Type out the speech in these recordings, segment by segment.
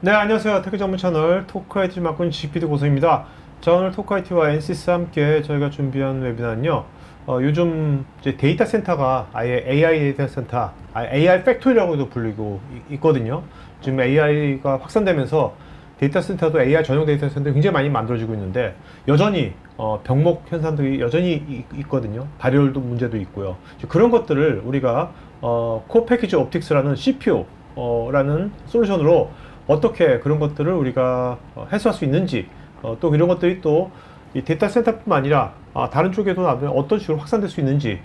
네, 안녕하세요. 테크 전문 채널 토크IT 맡은 GPD 고소입니다. 자, 오늘 토크IT와 NCS와 함께 저희가 준비한 웨비나는요. 요즘 이제 데이터 센터가 아예 AI 데이터 센터, AI 팩토리라고도 불리고 있거든요. 지금 AI가 확산되면서 데이터 센터도 AI 전용 데이터 센터가 굉장히 많이 만들어지고 있는데 여전히 병목 현상들이 여전히 있거든요. 발열도 문제도 있고요. 그런 것들을 우리가 코어 패키지 옵틱스라는 CPO라는 솔루션으로 어떻게 그런 것들을 우리가 해소할 수 있는지, 또 이런 것들이 또 이 데이터 센터뿐만 아니라 다른 쪽에도 어떤 식으로 확산될 수 있는지,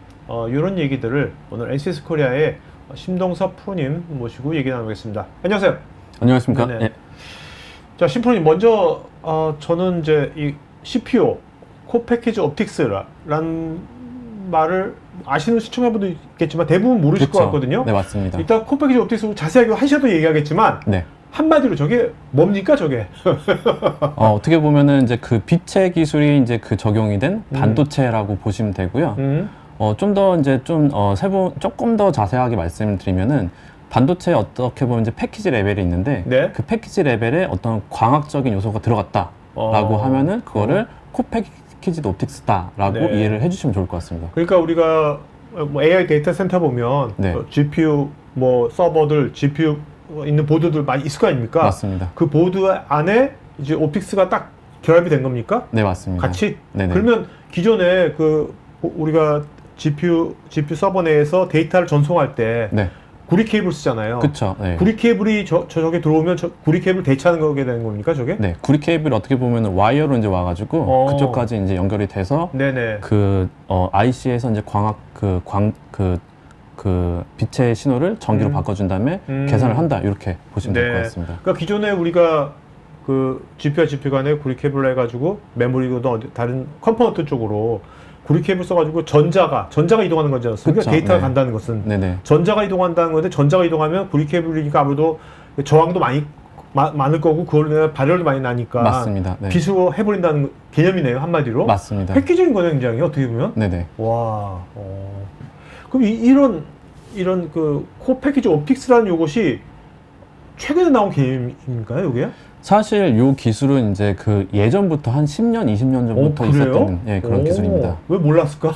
이런 얘기들을 오늘 NCS 코리아의 심동섭 프로님 모시고 얘기 나누겠습니다. 안녕하세요. 안녕하십니까? 네. 자, 심 프로님, 먼저 저는 이제 이 CPO, 코 패키지 옵틱스라는 말을 아시는 시청자분도 있겠지만 대부분 모르실 그렇죠. 것 같거든요. 네, 맞습니다. 일단 코 패키지 옵틱스 자세하게 하셔도 얘기하겠지만, 네. 한마디로 저게 뭡니까, 저게? 어떻게 보면은 이제 그 빛의 기술이 이제 그 적용이 된 반도체라고 보시면 되고요. 좀 더 이제 조금 더 자세하게 말씀드리면은 반도체에 어떻게 보면 이제 패키지 레벨이 있는데 네. 그 패키지 레벨에 어떤 광학적인 요소가 들어갔다라고 하면은 그거를 코 패키지 옵틱스다라고 네. 이해를 해주시면 좋을 것 같습니다. 그러니까 우리가 뭐 AI 데이터 센터 보면 네. GPU, 뭐 서버들, GPU 있는 보드들 많이 있을 거 아닙니까? 맞습니다. 그 보드 안에 이제 옵틱스가 딱 결합이 된 겁니까? 네, 맞습니다. 같이? 네네. 그러면 기존에 그 우리가 GPU 서버 내에서 데이터를 전송할 때 네. 구리 케이블 쓰잖아요. 그쵸. 네. 구리 케이블이 저게 들어오면 구리 케이블 대체하는 거게 되는 겁니까, 저게? 네, 구리 케이블이 어떻게 보면 와이어로 이제 와가지고 그쪽까지 이제 연결이 돼서 네네. IC에서 이제 빛의 신호를 전기로 바꿔준 다음에 계산을 한다 이렇게 보시면 될 것 같습니다. 그러니까 기존에 우리가 그 GPU와 GPU 간에 구리 케이블로 해가지고 메모리도 다른 컴포넌트 쪽으로 구리 케이블 써가지고 전자가 이동하는 거지 않습니까? 그쵸, 데이터가 네. 간다는 것은 네네. 전자가 이동한다는 건데 전자가 이동하면 구리 케이블이니까 아무래도 저항도 많을 거고 그걸로 발열도 많이 나니까 맞습니다. 네. 빛으로 해버린다는 개념이네요, 한마디로. 맞습니다. 획기적인 거네요, 굉장히 어떻게 보면. 네네. 와. 그럼 이런 그 코 패키지 옵틱스라는 요것이 최근에 나온 개념인가요, 이게? 사실 이 기술은 이제 그 예전부터 한 10년, 20년 전부터 있었던 그런 기술입니다. 왜 몰랐을까?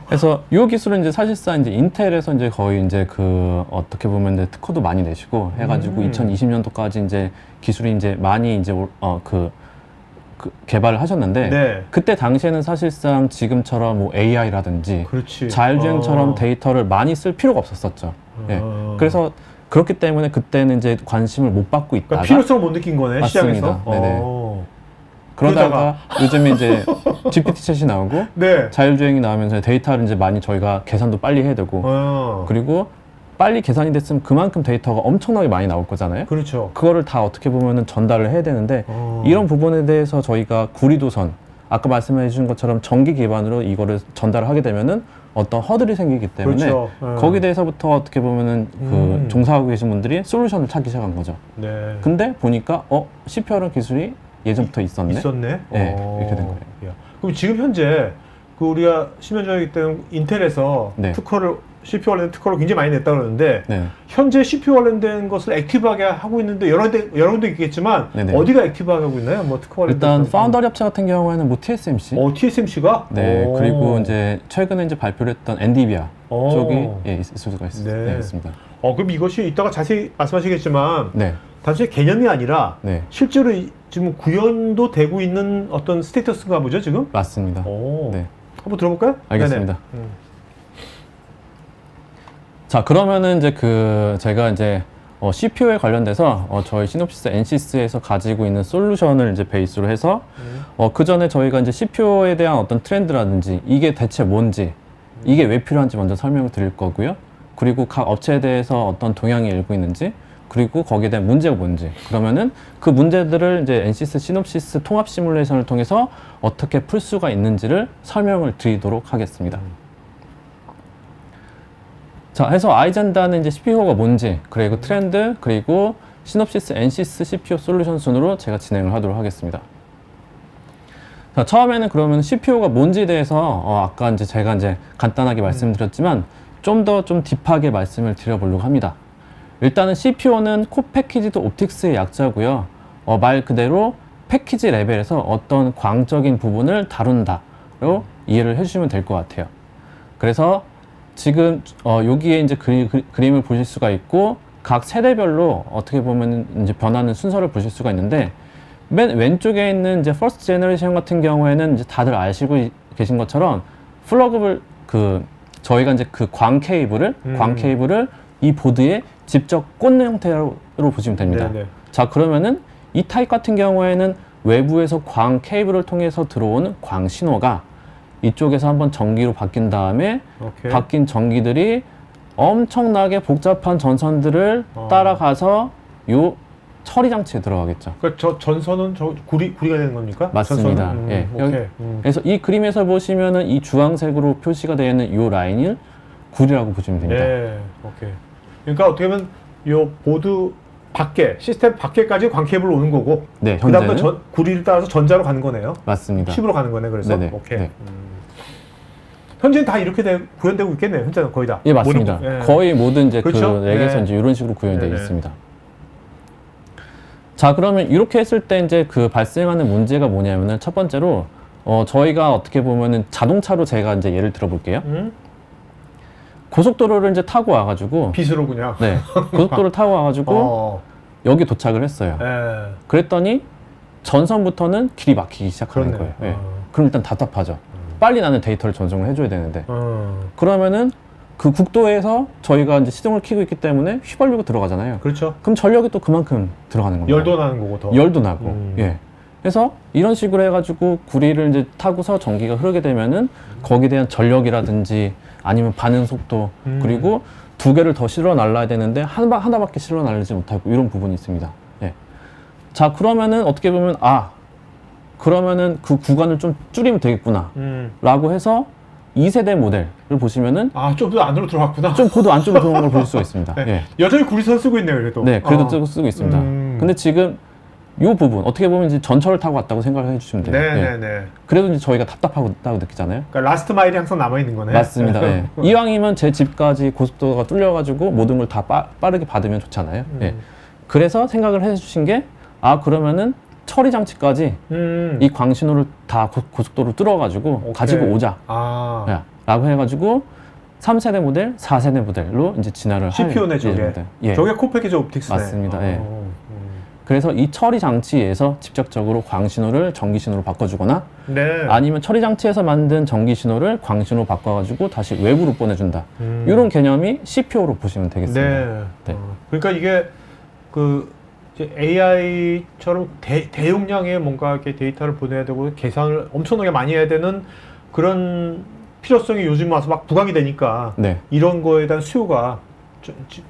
그래서 이 기술은 이제 사실상 이제 인텔에서 이제 거의 이제 그 어떻게 보면 이제 특허도 많이 내시고 해가지고 2020년도까지 이제 기술이 이제 많이 이제 그 개발을 하셨는데 네. 그때 당시에는 사실상 지금처럼 뭐 AI라든지 그렇지. 자율주행처럼 데이터를 많이 쓸 필요가 없었었죠. 예. 그래서 그렇기 때문에 그때는 이제 관심을 못 받고 있다가 그러니까 필요성을 못 느낀 거네, 맞습니다. 시장에서. 네네. 그러다가 요즘에 이제 GPT 챗이 나오고 네. 자율주행이 나오면서 데이터를 이제 많이 저희가 계산도 빨리 해야 되고 그리고 빨리 계산이 됐으면 그만큼 데이터가 엄청나게 많이 나올 거잖아요. 그렇죠. 그거를 다 어떻게 보면은 전달을 해야 되는데 이런 부분에 대해서 저희가 구리도선 아까 말씀해 주신 것처럼 전기 기반으로 이거를 전달을 하게 되면은 어떤 허들이 생기기 때문에 그렇죠. 거기에 대해서부터 어떻게 보면은 그 종사하고 계신 분들이 솔루션을 찾기 시작한 거죠. 네. 근데 보니까 CPO라는 기술이 예전부터 있었네. 네, 이렇게 된 거예요. 그럼 지금 현재 그 우리가 10년 전이기 때문에 인텔에서 네. CPU 관련된 특허를 굉장히 많이 냈다 그러는데 네. 현재 CPU 관련된 것을 액티브하게 하고 있는데 여러 군데 있겠지만 네네. 어디가 액티브하게 하고 있나요? 뭐 특허 관련된 일단 파운더리 업체 같은 경우에는 뭐 TSMC TSMC가? 네, 그리고 이제 최근에 이제 발표를 했던 엔디비아 쪽이 있을 수가 네. 있습니다. 그럼 이것이 이따가 자세히 말씀하시겠지만 네. 단순히 개념이 아니라 네. 실제로 지금 구현도 되고 있는 어떤 스테이터스인가 보죠, 지금? 맞습니다. 네. 한번 들어볼까요? 알겠습니다. 자, 그러면은 이제 제가 이제 CPU에 관련돼서 저희 시놉시스 NCS에서 가지고 있는 솔루션을 이제 베이스로 해서 그 전에 저희가 이제 CPU에 대한 어떤 트렌드라든지 이게 대체 뭔지 이게 왜 필요한지 먼저 설명을 드릴 거고요. 그리고 각 업체에 대해서 어떤 동향이 일고 있는지 그리고 거기에 대한 문제가 뭔지 그러면은 그 문제들을 이제 NCS 시놉시스 통합 시뮬레이션을 통해서 어떻게 풀 수가 있는지를 설명을 드리도록 하겠습니다. 자, 해서 아이젠다는 이제 CPU가 뭔지, 그리고 트렌드, 그리고 시놉시스 NCS CPU 솔루션 순으로 제가 진행을 하도록 하겠습니다. 자, 처음에는 그러면 CPU가 뭔지에 대해서 아까 이제 제가 이제 간단하게 말씀드렸지만 좀 더 좀 딥하게 말씀을 드려보려고 합니다. 일단은 CPU는 코패키지드 옵틱스의 약자고요. 말 그대로 패키지 레벨에서 어떤 광적인 부분을 다룬다로 이해를 해주시면 될 것 같아요. 그래서 지금 여기에 이제 그림을 보실 수가 있고 각 세대별로 어떻게 보면 이제 변하는 순서를 보실 수가 있는데 맨 왼쪽에 있는 이제 퍼스트 제너레이션 같은 경우에는 이제 다들 아시고 계신 것처럼 플러그를 저희가 이제 그 광 케이블을 이 보드에 직접 꽂는 형태로 보시면 됩니다. 네네. 자, 그러면은 이 타입 같은 경우에는 외부에서 광 케이블을 통해서 들어오는 광 신호가 이쪽에서 한번 전기로 바뀐 다음에 오케이. 바뀐 전기들이 엄청나게 복잡한 전선들을 따라가서 요 처리 장치에 들어가겠죠. 그러니까 저 전선은 저 구리가 되는 겁니까? 맞습니다. 전선은? 예. 오케이. 그래서 이 그림에서 보시면은 이 주황색으로 표시가 되어 있는 이 라인을 구리라고 보시면 됩니다. 예. 오케이. 그러니까 어떻게 보면 요 보드 밖에 시스템 밖에까지 광 케이블 오는 거고. 네, 그다음에 현재는 구리를 따라서 전자로 가는 거네요. 맞습니다. 칩으로 가는 거네. 그래서 네네. 오케이. 네. 현재는 다 이렇게 구현되고 있겠네요. 현재는 거의 다. 예, 맞습니다. 예. 거의 모든 이제 그렇죠? 그 렉에서 네. 이제 이런 식으로 구현되어 네네. 있습니다. 자, 그러면 이렇게 했을 때 이제 그 발생하는 문제가 뭐냐면은 첫 번째로 저희가 어떻게 보면은 자동차로 제가 이제 예를 들어 볼게요. 고속도로를 이제 타고 와가지고 빗으로 그냥. 네, 고속도로를 타고 와가지고 여기 도착을 했어요. 예. 그랬더니 전선부터는 길이 막히기 시작하는 그렇네요. 거예요. 예. 그럼 일단 답답하죠. 빨리 나는 데이터를 전송을 해줘야 되는데 그러면은 그 국도에서 저희가 이제 시동을 켜고 있기 때문에 휘발유가 들어가잖아요. 그렇죠. 그럼 전력이 또 그만큼 들어가는 겁니다. 열도 나는 거고 더. 열도 나고. 예. 그래서 이런 식으로 해가지고 구리를 이제 타고서 전기가 흐르게 되면은 거기에 대한 전력이라든지 아니면 반응 속도 그리고 두 개를 더 실어 날라야 되는데 하나밖에 실어 날리지 못하고 이런 부분이 있습니다. 예. 자, 그러면은 어떻게 보면 그러면은 그 구간을 좀 줄이면 되겠구나 라고 해서 2세대 모델을 보시면은 좀 더 안으로 들어갔구나. 좀 보드 안쪽으로 들어온 걸 볼 수가 있습니다. 네. 예. 여전히 구리선 쓰고 있네요, 그래도. 네, 그래도 쓰고 있습니다. 근데 지금 이 부분 어떻게 보면 이제 전철을 타고 왔다고 생각을 해주시면 돼요. 예. 네네네. 그래도 이제 저희가 답답하다고 느끼잖아요. 그러니까 라스트 마일이 항상 남아 있는 거네. 맞습니다. 예. 이왕이면 제 집까지 고속도로가 뚫려가지고 모든 걸 다 빠르게 받으면 좋잖아요. 예. 그래서 생각을 해주신 게 그러면은 처리 장치까지 이 광신호를 다 고속도로 뚫어가지고 오케이. 가지고 오자. 라고 해가지고 3세대 모델, 4세대 모델로 이제 진화를 CPU네, 저게. 예정입니다. 예. 저게 코패키지 옵틱스네. 맞습니다. 예. 그래서 이 처리 장치에서 직접적으로 광신호를 전기신호로 바꿔주거나 네. 아니면 처리 장치에서 만든 전기신호를 광신호로 바꿔가지고 다시 외부로 보내준다. 이런 개념이 CPU로 보시면 되겠습니다. 네. 네. 그러니까 이게 이제 AI처럼 대용량의 뭔가 이렇게 데이터를 보내야 되고 계산을 엄청나게 많이 해야 되는 그런 필요성이 요즘 와서 막 부각이 되니까 네. 이런 거에 대한 수요가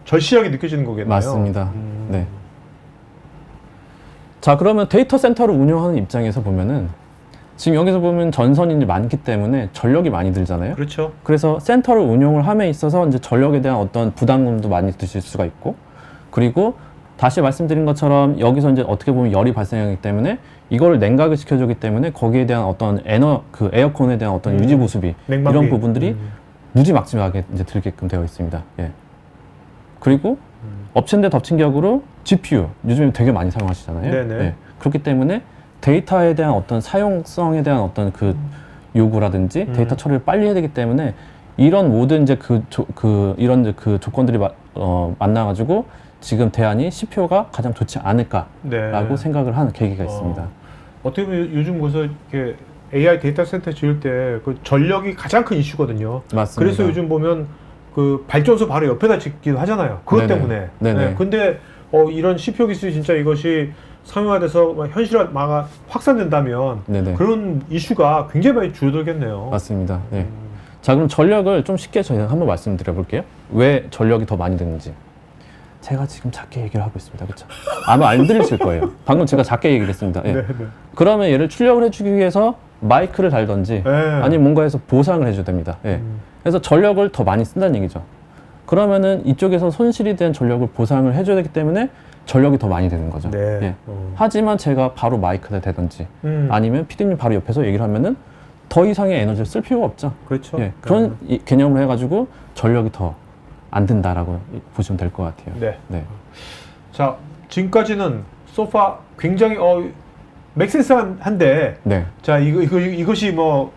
절실하게 느껴지는 거겠네요. 맞습니다. 네. 자, 그러면 데이터 센터를 운영하는 입장에서 보면은 지금 여기서 보면 전선이 이제 많기 때문에 전력이 많이 들잖아요. 그렇죠. 그래서 센터를 운영을 함에 있어서 이제 전력에 대한 어떤 부담금도 많이 드실 수가 있고, 그리고 다시 말씀드린 것처럼 여기서 이제 어떻게 보면 열이 발생하기 때문에 이걸 냉각을 시켜주기 때문에 거기에 대한 어떤 에어컨에 대한 어떤 유지 보수비 냉방비. 이런 부분들이 무지막지하게 이제 들게끔 되어 있습니다. 예. 그리고 엎친 데 덮친 격으로 GPU 요즘에 되게 많이 사용하시잖아요. 네네. 예. 그렇기 때문에 데이터에 대한 어떤 사용성에 대한 어떤 그 요구라든지 데이터 처리를 빨리 해야 되기 때문에 이런 모든 이제 이런 이제 그 조건들이 만나가지고 지금 대안이 CPU가 가장 좋지 않을까라고 네. 생각을 하는 계기가 있습니다. 어떻게 보면 요즘 그래서 이렇게 AI 데이터 센터 지을 때 그 전력이 가장 큰 이슈거든요. 맞습니다. 그래서 요즘 보면 그 발전소 바로 옆에다 짓기도 하잖아요. 그것 네네. 때문에. 네네. 네. 근데 이런 CPU 기술이 진짜 이것이 상용화돼서 현실화가 확산된다면 네네. 그런 이슈가 굉장히 많이 줄어들겠네요. 맞습니다. 네. 자, 그럼 전력을 좀 쉽게 저희가 한번 말씀드려 볼게요. 왜 전력이 더 많이 드는지. 제가 지금 작게 얘기를 하고 있습니다. 그렇죠? 아마 안 들리실 거예요. 방금 제가 작게 얘기를 했습니다. 예. 네, 네. 그러면 얘를 출력을 해주기 위해서 마이크를 달던지 네. 아니면 뭔가 해서 보상을 해줘야 됩니다. 예. 그래서 전력을 더 많이 쓴다는 얘기죠. 그러면은 이쪽에서 손실이 된 전력을 보상을 해줘야 되기 때문에 전력이 더 많이 되는 거죠. 네. 예. 하지만 제가 바로 마이크를 대든지 아니면 PD님 바로 옆에서 얘기를 하면은 더 이상의 에너지를 쓸 필요가 없죠. 그렇죠. 예. 그런 개념으로 해가지고 전력이 더 안 든다라고 보시면 될 것 같아요. 네. 네. 자, 지금까지는 소파 굉장히 맥센스한데 네. 자, 이것이 뭐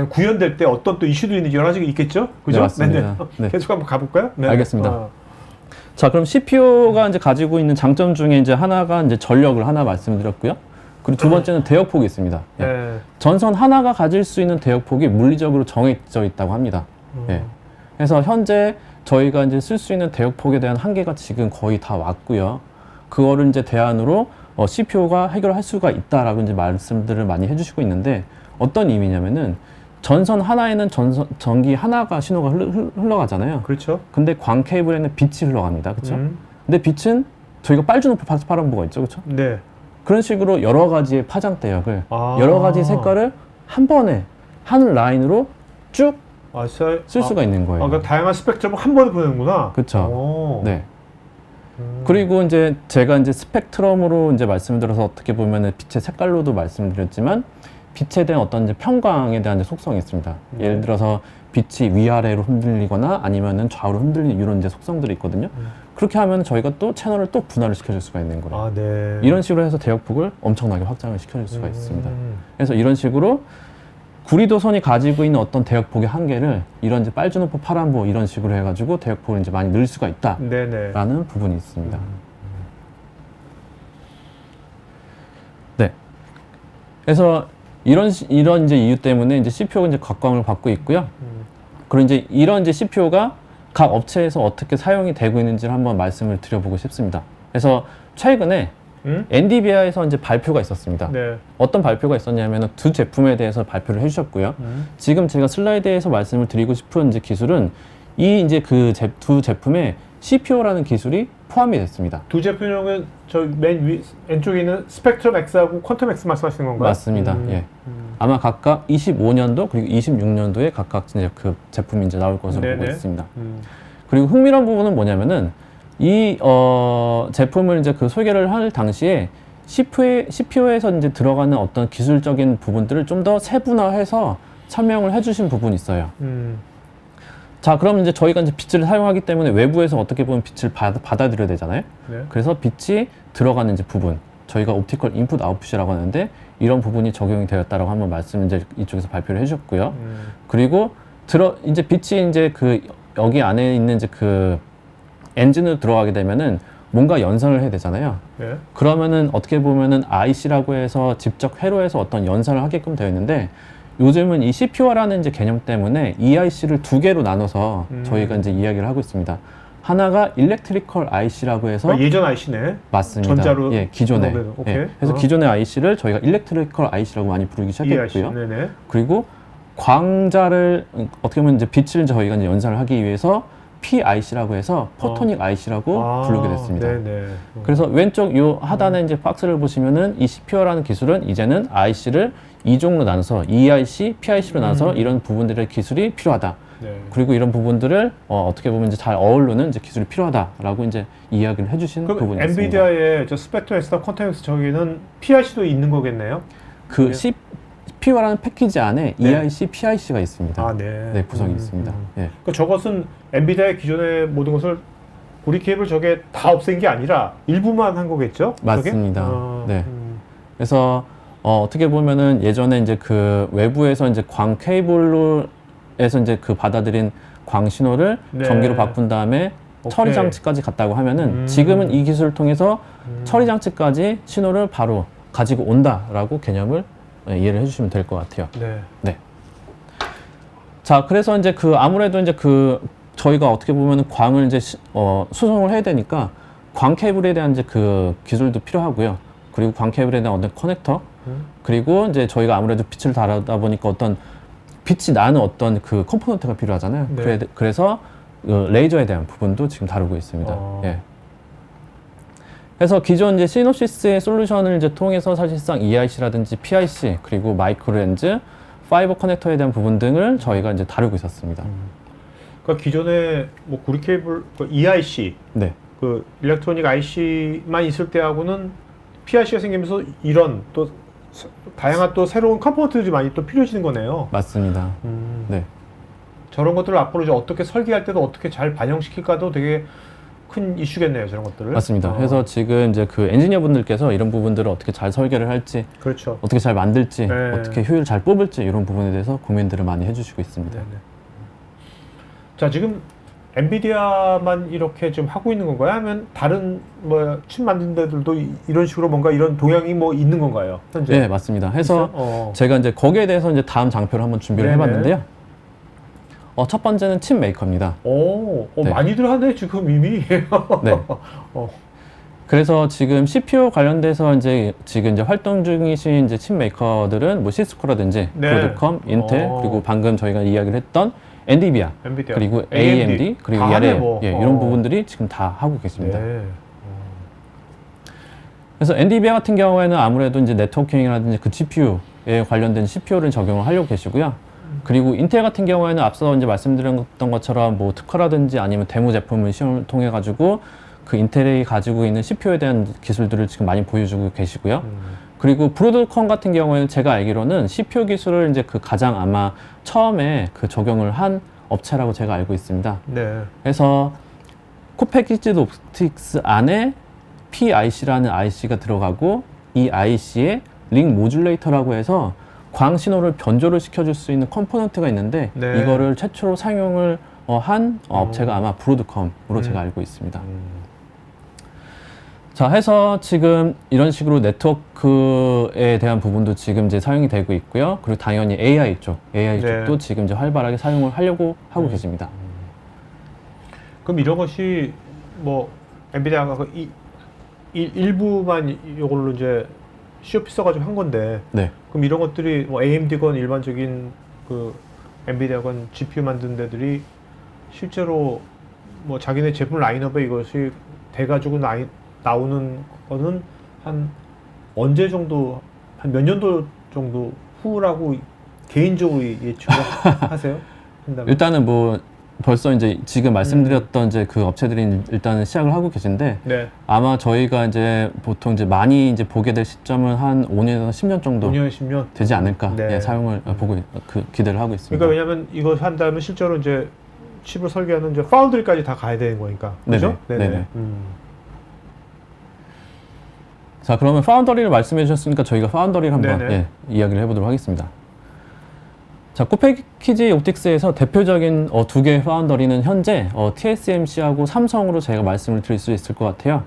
구현될 때 어떤 또 이슈도 있는지 여러 가지가 있겠죠? 그죠? 네, 맞습니다. 네. 계속 한번 가볼까요? 네. 알겠습니다. 자, 그럼 CPU가 이제 가지고 있는 장점 중에 이제 하나가 이제 전력을 하나 말씀드렸고요. 그리고 두 번째는 대역폭이 있습니다. 예. 네. 전선 하나가 가질 수 있는 대역폭이 물리적으로 정해져 있다고 합니다. 예. 그래서 현재 저희가 이제 쓸 수 있는 대역폭에 대한 한계가 지금 거의 다 왔고요. 그거를 이제 대안으로 CPU가 해결할 수가 있다라고 이제 말씀들을 많이 해주시고 있는데 어떤 의미냐면은 전선 하나에는 전기 하나가 신호가 흘러가잖아요. 그렇죠. 근데 광 케이블에는 빛이 흘러갑니다. 그렇죠? 근데 빛은 저희가 빨주노초 파란보가 있죠. 그렇죠? 네. 그런 식으로 여러 가지의 파장 대역을 아. 여러 가지 색깔을 한 번에 한 라인으로 쭉 쓸 수가 있는 거예요. 그러니까 다양한 스펙트럼을 한 번에 보내는구나. 그렇죠. 네. 그리고 이제 제가 이제 스펙트럼으로 이제 말씀드려서 어떻게 보면은 빛의 색깔로도 말씀드렸지만 빛에 대한 어떤 이제 평광에 대한 이제 속성이 있습니다. 예를 들어서 빛이 위아래로 흔들리거나 아니면은 좌우로 흔들리는 이런 이제 속성들이 있거든요. 그렇게 하면 저희가 또 채널을 또 분할을 시켜줄 수가 있는 거예요. 아, 네. 이런 식으로 해서 대역폭을 엄청나게 확장을 시켜줄 수가 있습니다. 그래서 이런 식으로 구리도선이 가지고 있는 어떤 대역폭의 한계를 이런 이제 빨주노포 파란보 이런 식으로 해가지고 대역폭을 이제 많이 늘 수가 있다라는 네네. 부분이 있습니다. 네. 그래서 이런 이제 이유 때문에 이제 CPU가 이제 각광을 받고 있고요. 그리고 이제 이런 이제 CPU가 각 업체에서 어떻게 사용이 되고 있는지를 한번 말씀을 드려보고 싶습니다. 그래서 최근에 엔디비아에서 이제 발표가 있었습니다. 네. 어떤 발표가 있었냐면 두 제품에 대해서 발표를 해주셨고요. 지금 제가 슬라이드에서 말씀을 드리고 싶은 이제 기술은 이 이제 그 두 제품에 CPU라는 기술이 포함이 됐습니다. 두 제품은 저 맨 왼쪽에 있는 스펙트럼 X하고 퀀텀 X 말씀하시는 건가요? 맞습니다. 예. 아마 각각 25년도 그리고 26년도에 각각 이제 그 제품이 이제 나올 것으로 네네. 보고 있습니다. 그리고 흥미로운 부분은 뭐냐면은 이 제품을 이제 그 소개를 할 당시에 CPU에서 이제 들어가는 어떤 기술적인 부분들을 좀 더 세분화해서 설명을 해주신 부분이 있어요. 자, 그럼 이제 저희가 이제 빛을 사용하기 때문에 외부에서 어떻게 보면 빛을 받아들여야 되잖아요. 네. 그래서 빛이 들어가는 이제 부분, 저희가 옵티컬 인풋 아웃풋이라고 하는데 이런 부분이 적용이 되었다라고 한번 말씀 이제 이쪽에서 발표를 해주셨고요. 그리고 이제 빛이 이제 그 여기 안에 있는 이제 그 엔진으로 들어가게 되면은 뭔가 연산을 해야 되잖아요. 네. 그러면은 어떻게 보면은 IC라고 해서 직접 회로해서 어떤 연산을 하게끔 되어 있는데 요즘은 이 CPU화라는 이제 개념 때문에 EIC를 두 개로 나눠서 저희가 이제 이야기를 하고 있습니다. 하나가 일렉트리컬 IC라고 해서 그러니까 예전 IC네. 맞습니다. 전자로. 예, 기존에. 오케이. 예, 그래서 기존의 IC를 저희가 일렉트리컬 IC라고 많이 부르기 시작했고요. EIC. 네네. 그리고 광자를 어떻게 보면 이제 빛을 저희가 이제 연산을 하기 위해서 PIC라고 해서 포토닉 IC라고 부르게 됐습니다. 네네. 그래서 왼쪽 요 하단에 이제 박스를 보시면은 이 CPU라는 기술은 이제는 IC를 2종로 나눠서 EIC, PIC로 나눠서 이런 부분들의 기술이 필요하다. 네. 그리고 이런 부분들을 어떻게 보면 이제 잘 어울리는 이제 기술이 필요하다라고 이제 이야기를 해주신 그럼 부분이 있습니다. 엔비디아의 저 스펙트럼 X나 퀀텀 X 저기는 PIC도 있는 거겠네요? 그 CPU라는 패키지 안에 네. EIC, PIC가 있습니다. 아, 네. 네, 구성이 있습니다. 예. 그러니까 저것은 엔비디아의 기존의 모든 것을 고리 케이블 저게 다 없앤 게 아니라 일부만 한 거겠죠? 맞습니다. 저게? 네. 그래서 어떻게 보면은 예전에 이제 그 외부에서 이제 광 케이블로 에서 이제 그 받아들인 광 신호를 네. 전기로 바꾼 다음에 처리 오케이. 장치까지 갔다고 하면은 지금은 이 기술을 통해서 처리 장치까지 신호를 바로 가지고 온다라고 개념을 이해를 해주시면 될 것 같아요. 네. 네. 자, 그래서 이제 그 아무래도 이제 그 저희가 어떻게 보면은 광을 이제 수송을 해야 되니까 광 케이블에 대한 이제 그 기술도 필요하고요. 그리고 광 케이블에 대한 어떤 커넥터, 그리고 이제 저희가 아무래도 빛을 다루다 보니까 어떤 빛이 나는 어떤 그 컴포넌트가 필요하잖아요. 네. 그래서 그 레이저에 대한 부분도 지금 다루고 있습니다. 예. 그래서 기존 이제 시놉시스의 솔루션을 이제 통해서 사실상 EIC라든지 PIC 그리고 마이크로 렌즈, 파이버 커넥터에 대한 부분 등을 저희가 이제 다루고 있었습니다. 그러니까 기존에 뭐 구리 케이블 그 EIC 네. 그 일렉트로닉 IC만 있을 때하고는 PIC가 생기면서 이런 또 다양한 또 새로운 컴포넌트들이 많이 또 필요해지는 거네요. 맞습니다. 네. 저런 것들을 앞으로 이제 어떻게 설계할 때도 어떻게 잘 반영시킬까도 되게 큰 이슈겠네요, 저런 것들을. 맞습니다. 그래서 지금 이제 그 엔지니어 분들께서 이런 부분들을 어떻게 잘 설계를 할지, 그렇죠. 어떻게 잘 만들지, 네. 어떻게 효율을 잘 뽑을지 이런 부분에 대해서 고민들을 많이 해주시고 있습니다. 네네. 자, 지금 엔비디아만 이렇게 좀 하고 있는 건가요? 아니면 다른 뭐 칩 만드는 데들도 이런 식으로 뭔가 이런 동향이 뭐 있는 건가요? 현재? 네, 맞습니다. 해서 있어요? 제가 이제 거기에 대해서 이제 다음 장표를 한번 준비를 네네. 해봤는데요. 첫 번째는 칩 메이커입니다. 네. 많이들 하네 지금 이미. 네. 그래서 지금 CPU 관련돼서 이제 지금 이제 활동 중이신 이제 칩 메이커들은 뭐 시스코라든지 네. 브로드컴, 인텔, 그리고 방금 저희가 이야기를 했던 엔비디아, 엔비디아. 그리고 AMD, 그리고 다 하네, ERL, 뭐. 이런 부분들이 지금 다 하고 계십니다. 네. 그래서 엔비디아 같은 경우에는 아무래도 이제 네트워킹이라든지 그 GPU에 관련된 CPU를 적용을 하려고 계시고요. 그리고 인텔 같은 경우에는 앞서 이제 말씀드렸던 것처럼 뭐 특허라든지 아니면 데모 제품을 시험을 통해 가지고 그 인텔이 가지고 있는 CPU에 대한 기술들을 지금 많이 보여주고 계시고요. 그리고 브로드컴 같은 경우에는 제가 알기로는 CPU 기술을 이제 그 가장 아마 처음에 그 적용을 한 업체라고 제가 알고 있습니다. 네. 그래서 코패키지드 옵틱스 안에 PIC라는 IC가 들어가고 이 IC에 링 모듈레이터라고 해서 광 신호를 변조를 시켜줄 수 있는 컴포넌트가 있는데 네. 이거를 최초로 사용을 한 업체가 아마 브로드컴으로 제가 알고 있습니다. 자, 해서 지금 이런 식으로 네트워크에 대한 부분도 지금 이제 사용이 되고 있고요. 그리고 당연히 AI 네. 쪽도 지금 이제 활발하게 사용을 하려고 하고 계십니다. 그럼 이런 것이 뭐 엔비디아가 그 일부만 이걸로 이제 COP 써가지고 한 건데, 네. 그럼 이런 것들이 뭐 AMD건 일반적인 그 엔비디아건 GPU 만드는 데들이 실제로 뭐 자기네 제품 라인업에 이것이 돼가지고 나오는 거는 한 언제 정도, 한 몇 년도 정도 후라고 개인적으로 예측을 하세요? 한다면? 일단은 뭐 벌써 이제 지금 말씀드렸던 이제 그 업체들이 일단은 시작을 하고 계신데 네. 아마 저희가 이제 보통 이제 많이 이제 보게 될 시점은 한 5년에서 10년 정도 5년, 10년? 되지 않을까 네. 예, 사용을 보고 기대를 하고 있습니다. 그러니까 왜냐면 이거 한다면 실제로 이제 칩을 설계하는 이제 파운드리까지 다 가야 되는 거니까. 그죠? 네네. 자, 그러면 파운더리를 말씀해 주셨으니까 저희가 파운더리를 한번 네네. 이야기를 해보도록 하겠습니다. 자, 코패키지 옵틱스에서 대표적인 두 개의 파운더리는 현재 TSMC하고 삼성으로 제가 말씀을 드릴 수 있을 것 같아요.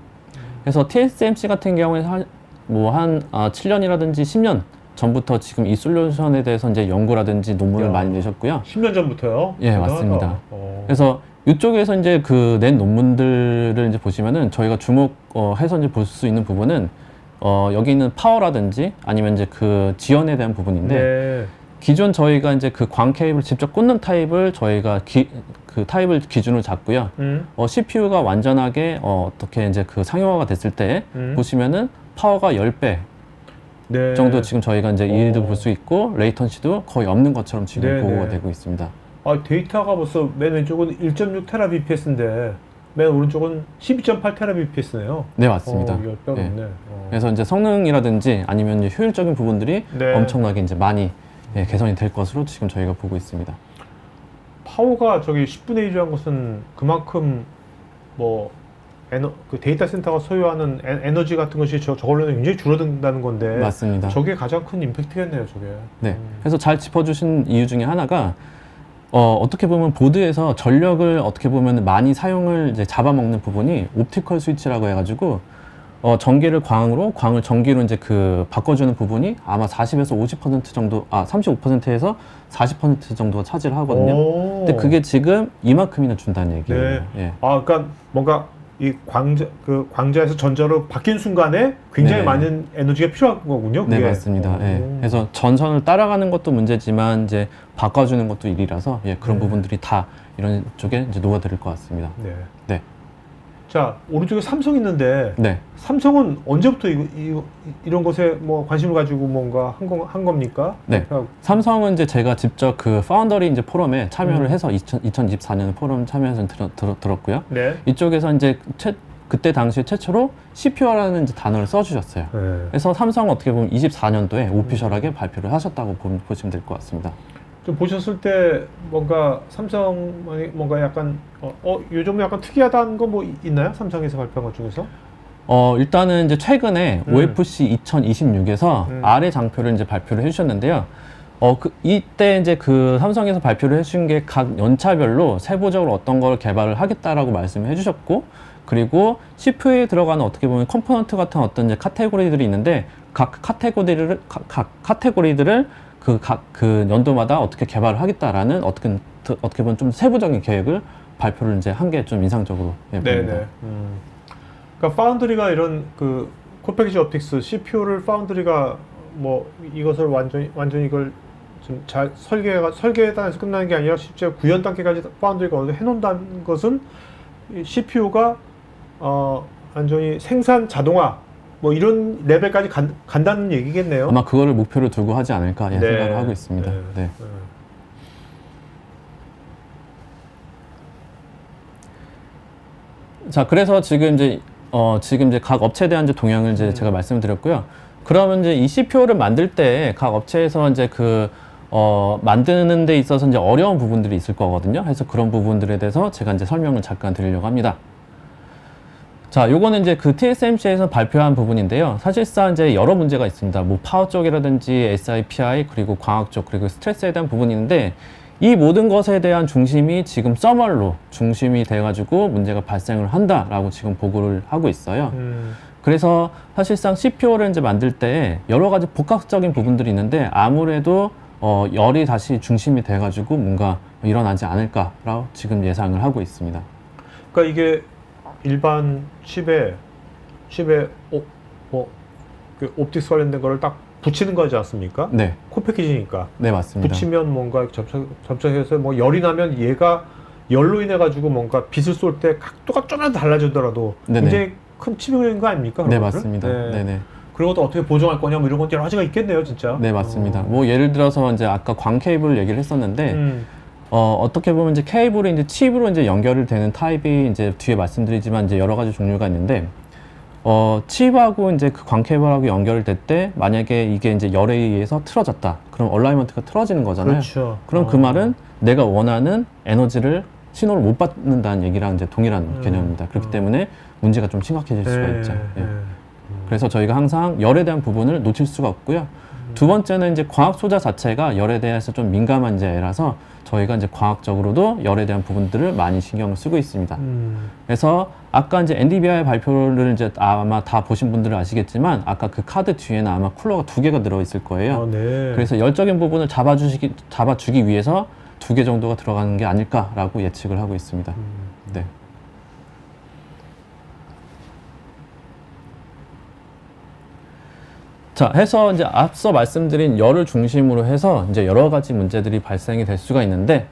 그래서 TSMC 같은 경우에 한 7년이라든지 10년 전부터 지금 이 솔루션에 대해서 이제 연구라든지 논문을 많이 내셨고요. 10년 전부터요? 예, 대단하다. 맞습니다. 그래서 이쪽에서 이제 그 낸 논문들을 이제 보시면은 저희가 주목해서 이제 볼 수 있는 부분은 여기 있는 파워라든지 아니면 이제 그 지연에 대한 부분인데 네. 기존 저희가 이제 그 광 케이블 직접 꽂는 타입을 저희가 그 타입을 기준으로 잡고요. CPU가 완전하게 어떻게 이제 그 상용화가 됐을 때 보시면은 파워가 10배 네. 정도 지금 저희가 이제 이해도 볼 수 있고 레이턴시도 거의 없는 것처럼 지금 네, 보고가 네. 되고 있습니다. 아, 데이터가 벌써 맨 왼쪽은 1.6 테라bps인데 맨 오른쪽은 12.8 테라bps네요. 네, 맞습니다. 10배가 예. 높네. 그래서 이제 성능이라든지 아니면 이제 효율적인 부분들이 네. 엄청나게 이제 많이 개선이 될 것으로 지금 저희가 보고 있습니다. 파워가 저기 10분의 1이라는 것은 그만큼 뭐 그 데이터 센터가 소유하는 에너지 같은 것이 저걸로는 굉장히 줄어든다는 건데 맞습니다. 저게 가장 큰 임팩트겠네요, 저게. 네. 그래서 잘 짚어주신 이유 중에 하나가 어떻게 보면 보드에서 전력을 어떻게 보면 많이 사용을 이제 잡아먹는 부분이 옵티컬 스위치라고 해가지고 전기를 광을 전기로 이제 그 바꿔주는 부분이 아마 40에서 50% 정도, 35%에서 40% 정도가 차지를 하거든요. 근데 그게 지금 이만큼이나 준다는 얘기예요. 네. 예. 그러니까 뭔가 이 광자에서 전자로 바뀐 순간에 굉장히 네. 많은 에너지가 필요한 거군요. 그게. 네, 맞습니다. 예. 그래서 전선을 따라가는 것도 문제지만 이제 바꿔주는 것도 일이라서 그런 부분들이 다 이런 쪽에 이제 녹아들 것 같습니다. 네. 네. 자, 오른쪽에 삼성 있는데 네. 삼성은 언제부터 이런 것에 뭐 관심을 가지고 뭔가 한 겁니까? 네. 삼성은 이제 제가 직접 그 파운더리 이제 포럼에 참여를 해서 2024년 포럼 참여해서 들었고요. 네. 이쪽에서 이제 그때 당시에 최초로 CPU라는 이제 단어를 써주셨어요. 네. 그래서 삼성은 어떻게 보면 24년도에 오피셜하게 발표를 하셨다고 보시면 될 것 같습니다. 좀 보셨을 때 뭔가 삼성이 뭔가 약간 요즘 약간 특이하다는 거 뭐 있나요? 삼성에서 발표한 것 중에서? 일단은 이제 최근에 OFC 2026에서 아래 장표를 이제 발표를 해주셨는데요. 이때 이제 그 삼성에서 발표를 해주신 게 각 연차별로 세부적으로 어떤 걸 개발을 하겠다라고 말씀을 해주셨고, 그리고 CPU에 들어가는 어떻게 보면 컴포넌트 같은 어떤 이제 카테고리들이 있는데 각 카테고리들을 그 연도마다 어떻게 개발을 하겠다라는 어떻게 보면 좀 세부적인 계획을 발표를 이제 한 게 좀 인상적으로 보입니다. 네네. 그러니까 파운드리가 이런 그 콜패키지 옵틱스 CPU를 파운드리가 뭐 이것을 완전히 이걸 좀 잘 설계단에서 끝나는 게 아니라 실제 구현 단계까지 파운드리가 어느 해놓는다는 것은 이 CPU가 완전히 생산 자동화 뭐 이런 레벨까지 간다는 얘기겠네요. 아마 그거를 목표로 두고 하지 않을까 네. 생각을 하고 있습니다. 네. 네. 자, 그래서 지금 이제 각 업체에 대한 이제 동향을 이제 제가 말씀을 드렸고요. 그러면 이제 이 CPU를 만들 때 각 업체에서 이제 만드는 데 있어서 이제 어려운 부분들이 있을 거거든요. 그래서 그런 부분들에 대해서 제가 이제 설명을 잠깐 드리려고 합니다. 자, 요거는 이제 그 TSMC에서 발표한 부분인데요. 사실상 이제 여러 문제가 있습니다. 뭐 파워 쪽이라든지 SiPi, 그리고 광학 쪽, 그리고 스트레스에 대한 부분이 있는데, 이 모든 것에 대한 중심이 지금 서멀로 중심이 돼가지고 문제가 발생을 한다라고 지금 보고를 하고 있어요. 그래서 사실상 CPU를 이제 만들 때 여러 가지 복합적인 부분들이 있는데, 아무래도 열이 다시 중심이 돼가지고 뭔가 일어나지 않을까라고 지금 예상을 하고 있습니다. 그러니까 이게 일반 칩에 그 옵틱스 관련된 거를 딱 붙이는 거지 않습니까? 네. 콜패키지니까. 네, 맞습니다. 붙이면 뭔가 접촉해서 뭐 열이 나면 얘가 열로 인해 가지고 뭔가 빛을 쏠 때 각도가 좀만 달라지더라도 네네. 굉장히 큰 칩인 거 아닙니까? 네, 그런 것들? 맞습니다. 네. 네네. 그리고 또 어떻게 보정할 거냐 뭐 이런 것 여러 가지가 있겠네요, 진짜. 네, 맞습니다. 뭐 예를 들어서 이제 아까 광 케이블 얘기를 했었는데, 어떻게 보면 이제 케이블이 이제 칩으로 이제 연결이 되는 타입이 이제 뒤에 말씀드리지만 이제 여러 가지 종류가 있는데, 칩하고 이제 그 광 케이블하고 연결될 때 만약에 이게 이제 열에 의해서 틀어졌다. 그럼 얼라이먼트가 틀어지는 거잖아요. 그렇죠. 그럼 그 말은 내가 원하는 에너지를 신호를 못 받는다는 얘기랑 이제 동일한 개념입니다. 그렇기 때문에 문제가 좀 심각해질 수가 있죠. 예. 그래서 저희가 항상 열에 대한 부분을 놓칠 수가 없고요. 두 번째는 이제 광학 소자 자체가 열에 대해서 좀 민감한 이제 애라서 저희가 이제 과학적으로도 열에 대한 부분들을 많이 신경을 쓰고 있습니다. 그래서 아까 이제 NDVI 발표를 이제 아마 다 보신 분들은 아시겠지만 아까 그 카드 뒤에는 아마 쿨러가 2개가 들어 있을 거예요. 아, 네. 그래서 열적인 부분을 잡아주기 위해서 2개 정도가 들어가는 게 아닐까라고 예측을 하고 있습니다. 네. 자, 해서 이제 앞서 말씀드린 열을 중심으로 해서 이제 여러 가지 문제들이 발생이 될 수가 있는데,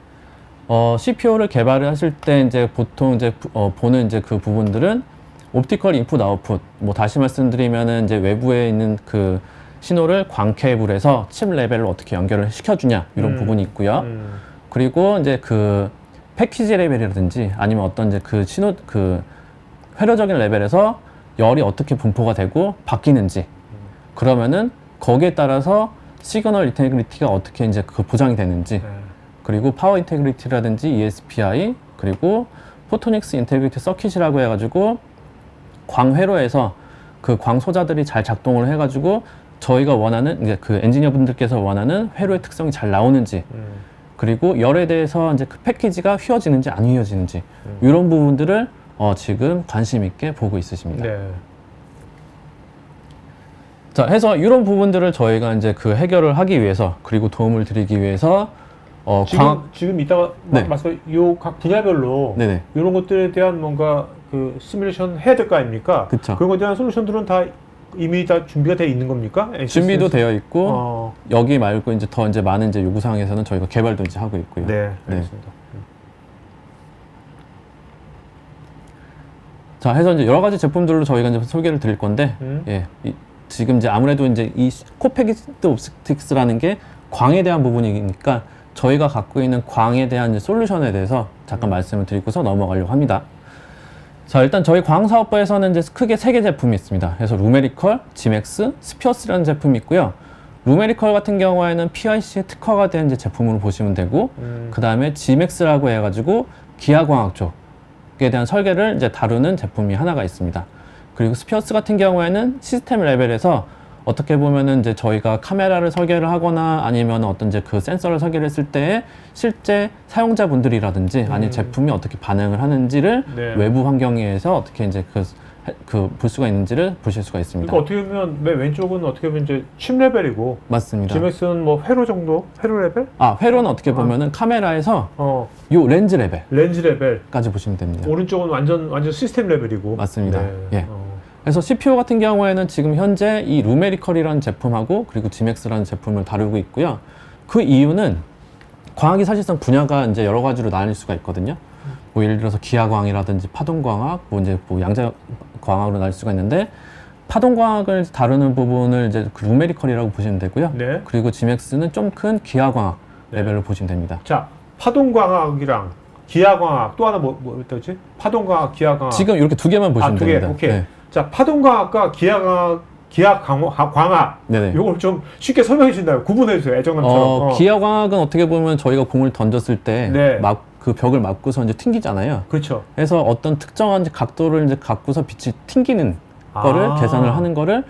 CPU를 개발을 하실 때 이제 보통 이제 보는 이제 그 부분들은 옵티컬 인풋 아웃풋, 뭐 다시 말씀드리면은 이제 외부에 있는 그 신호를 광 케이블에서 칩 레벨로 어떻게 연결을 시켜주냐 이런 부분이 있고요. 그리고 이제 그 패키지 레벨이라든지 아니면 어떤 이제 그 신호 그 회로적인 레벨에서 열이 어떻게 분포가 되고 바뀌는지. 그러면은 거기에 따라서 시그널 인테그리티가 어떻게 이제 그 보장이 되는지, 그리고 파워 인테그리티라든지 ESPI, 그리고 포토닉스 인테그리티 서킷이라고 해가지고 광회로에서 그 광 소자들이 잘 작동을 해가지고 저희가 원하는 이제 그 엔지니어 분들께서 원하는 회로의 특성이 잘 나오는지, 그리고 열에 대해서 이제 그 패키지가 휘어지는지 안 휘어지는지 이런 부분들을 지금 관심 있게 보고 있으십니다. 네. 자, 해서 이런 부분들을 저희가 이제 그 해결을 하기 위해서, 그리고 도움을 드리기 위해서 지금 이따가 네. 말씀 요 각 분야별로 네네. 이런 것들에 대한 뭔가 그 시뮬레이션 해야 될 거 아닙니까? 그쵸. 그런 것에 대한 솔루션들은 다 이미 다 준비가 되어 있는 겁니까? 준비도 되어 있고 여기 말고 이제 더 이제 많은 이제 요구 사항에서는 저희가 개발도 이제 하고 있고요. 네, 알겠습니다. 자, 해서 이제 여러 가지 제품들로 저희가 이제 소개를 드릴 건데, 예, 지금 이제 아무래도 이제 이 코팩이드 옵틱스라는 게 광에 대한 부분이니까 저희가 갖고 있는 광에 대한 이제 솔루션에 대해서 잠깐 말씀을 드리고서 넘어가려고 합니다. 자, 일단 저희 광 사업부에서는 이제 크게 3개 제품이 있습니다. 그래서 루메리컬, 지맥스, 스피어스라는 제품이 있고요. 루메리컬 같은 경우에는 PIC에 특화가 된 이제 제품으로 보시면 되고, 그 다음에 지맥스라고 해가지고 기하광학 쪽에 대한 설계를 이제 다루는 제품이 하나가 있습니다. 그리고 스피어스 같은 경우에는 시스템 레벨에서 어떻게 보면은 이제 저희가 카메라를 설계를 하거나 아니면 어떤 이제 그 센서를 설계를 했을 때 실제 사용자분들이라든지 아니면 제품이 어떻게 반응을 하는지를 네. 외부 환경에서 어떻게 이제 볼 수가 있는지를 보실 수가 있습니다. 그러니까 어떻게 보면 맨 왼쪽은 어떻게 보면 이제 칩 레벨이고 맞습니다. 지맥스는 뭐 회로 정도? 회로 레벨? 아, 회로는 어떻게 보면은 카메라에서 어, 요 렌즈 레벨까지 렌즈 레벨. 보시면 됩니다. 오른쪽은 완전 시스템 레벨이고. 맞습니다. 네. 예. 그래서 CPU 같은 경우에는 지금 현재 이 루메리컬이라는 제품하고 그리고 지맥스라는 제품을 다루고 있고요. 그 이유는 광학이 사실상 분야가 이제 여러 가지로 나뉠 수가 있거든요. 뭐 예를 들어서 기하광이라든지 파동광학, 뭐 이제 뭐 양자광학으로 나뉠 수가 있는데 파동광학을 다루는 부분을 이제 그 루메리컬이라고 보시면 되고요. 네. 그리고 지맥스는 좀 큰 기하광학 네. 레벨로 보시면 됩니다. 자, 파동광학이랑 기하광학 또 하나 뭐 있다지? 파동광학, 기하광학. 지금 이렇게 두 개만 보시면 두 개. 됩니다. 오케이. 네. 자, 파동광학과 기하광학 네네. 요걸 좀 쉽게 설명해 주신다면 구분해 주세요. 애정남처럼. 기하광학은 어떻게 보면 저희가 공을 던졌을 때 네. 그 벽을 맞고서 이제 튕기잖아요. 그렇죠. 그래서 어떤 특정한 이제 각도를 이제 갖고서 빛이 튕기는 거를 계산을 하는 거를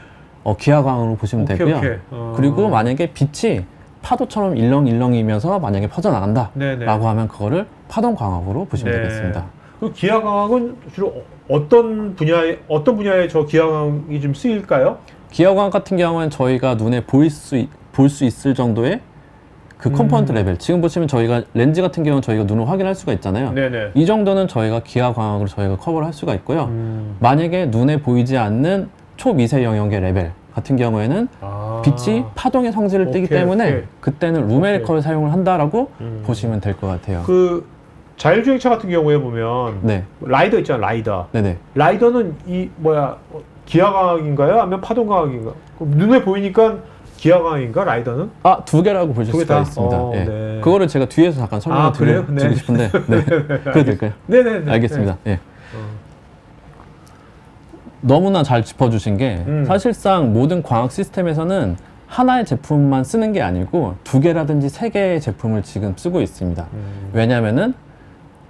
기하광으로 보시면 오케이, 되고요. 오케이. 그리고 만약에 빛이 파도처럼 일렁일렁이면서 만약에 퍼져나간다 네네. 라고 하면 그거를 파동광학으로 보시면 네. 되겠습니다. 그 기하광학은 주로 어떤 분야에 저 기하광학이 좀 쓰일까요? 기하광학 같은 경우는 저희가 눈에 볼 수 있을 정도의 그 컴포넌트 레벨. 지금 보시면 저희가 렌즈 같은 경우는 저희가 눈으로 확인할 수가 있잖아요. 네네. 이 정도는 저희가 기하광학으로 저희가 커버를 할 수가 있고요. 만약에 눈에 보이지 않는 초미세 영역의 레벨 같은 경우에는 빛이 파동의 성질을 띠기 오케이, 때문에 오케이. 그때는 루메리컬을 사용을 한다라고 보시면 될 것 같아요. 그 자율주행차 같은 경우에 보면 네, 라이더 있잖아, 라이더. 네네. 라이더는 기하광학인가요? 아니면 파동광학인가? 눈에 보이니까 기하광학인가, 라이더는? 아, 두 개라고 보실 두 개 수가 다? 있습니다. 예. 네. 그거를 제가 뒤에서 잠깐 설명을 그래요? 네. 드리고 싶은데, 네. 그래도 될까요? 네네네. 알겠습니다. 예. 너무나 잘 짚어주신 게 사실상 모든 광학 시스템에서는 하나의 제품만 쓰는 게 아니고 두 개라든지 세 개의 제품을 지금 쓰고 있습니다. 왜냐하면은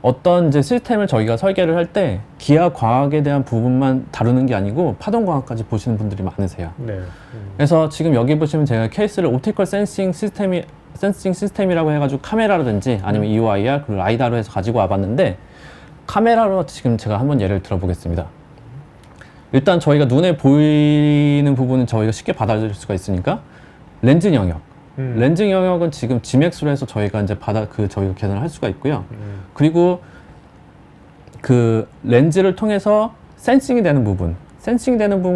어떤 이제 시스템을 저희가 설계를 할 때 기하 광학에 대한 부분만 다루는 게 아니고 파동 광학까지 보시는 분들이 많으세요. 네. 그래서 지금 여기 보시면 제가 케이스를 옵티컬 센싱 시스템이라고 해가지고 카메라라든지 아니면 EOIR 그리고 라이다로 해서 가지고 와봤는데 카메라로 지금 제가 한번 예를 들어보겠습니다. 일단 저희가 눈에 보이는 부분은 저희가 쉽게 받아들일 수가 있으니까 렌즈 영역. 렌즈 영역은 지금 지맥스로 해서 저희가 이제 저희가 계산을 할 수가 있고요. 그리고 그 렌즈를 통해서 센싱이 되는 부분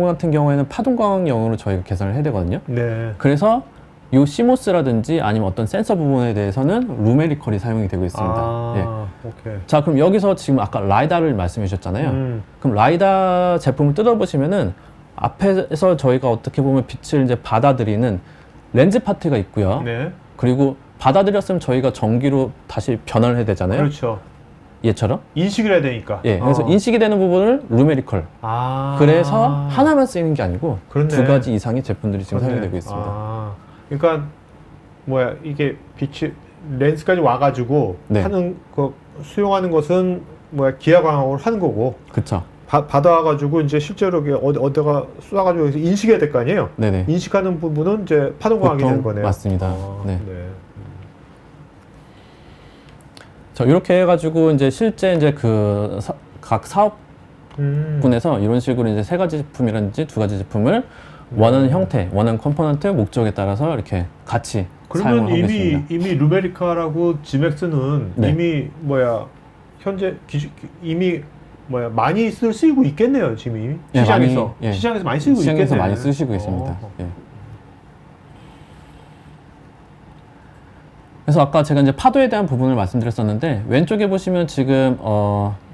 같은 경우에는 파동광학 영역으로 저희가 계산을 해야 되거든요. 네. 그래서 이 CMOS라든지 아니면 어떤 센서 부분에 대해서는 루메리컬이 사용이 되고 있습니다. 예. 오케이. 자, 그럼 여기서 지금 아까 라이다를 말씀해 주셨잖아요. 그럼 라이다 제품을 뜯어보시면은 앞에서 저희가 어떻게 보면 빛을 이제 받아들이는 렌즈 파트가 있고요. 네. 그리고 받아들였으면 저희가 전기로 다시 변환을 해야 되잖아요. 그렇죠. 얘처럼. 인식을 해야 되니까. 예. 그래서 인식이 되는 부분을 루메리컬. 그래서 하나만 쓰이는 게 아니고 그렇네. 두 가지 이상의 제품들이 지금 그렇네. 사용이 되고 있습니다. 그러니까 이게 빛이 렌즈까지 와가지고 네. 수용하는 것은 기하광학으로 하는 거고. 그렇죠. 받아가지고 이제 실제로 이게 어디가 쏴가지고 여기서 인식해야 될 거 아니에요? 네네. 인식하는 부분은 이제 파동광학이 되는 거네요. 맞습니다. 네. 네. 자, 이렇게 해가지고 이제 실제 이제 각 사업분에서 이런 식으로 이제 세 가지 제품이라든지 두 가지 제품을 원하는 형태, 원하는 컴포넌트, 목적에 따라서 이렇게 같이 그러면 사용을 하고 있습니다. 이미 루메리카라고 지맥스는 네. 이미 현재 이미 많이 쓰이고 있겠네요, 지금 이미 예, 시장에서 많이, 예. 시장에서 많이 쓰이고 시장에서 있겠네. 많이 쓰시고 있습니다. 예. 그래서 아까 제가 이제 파도에 대한 부분을 말씀드렸었는데 왼쪽에 보시면 지금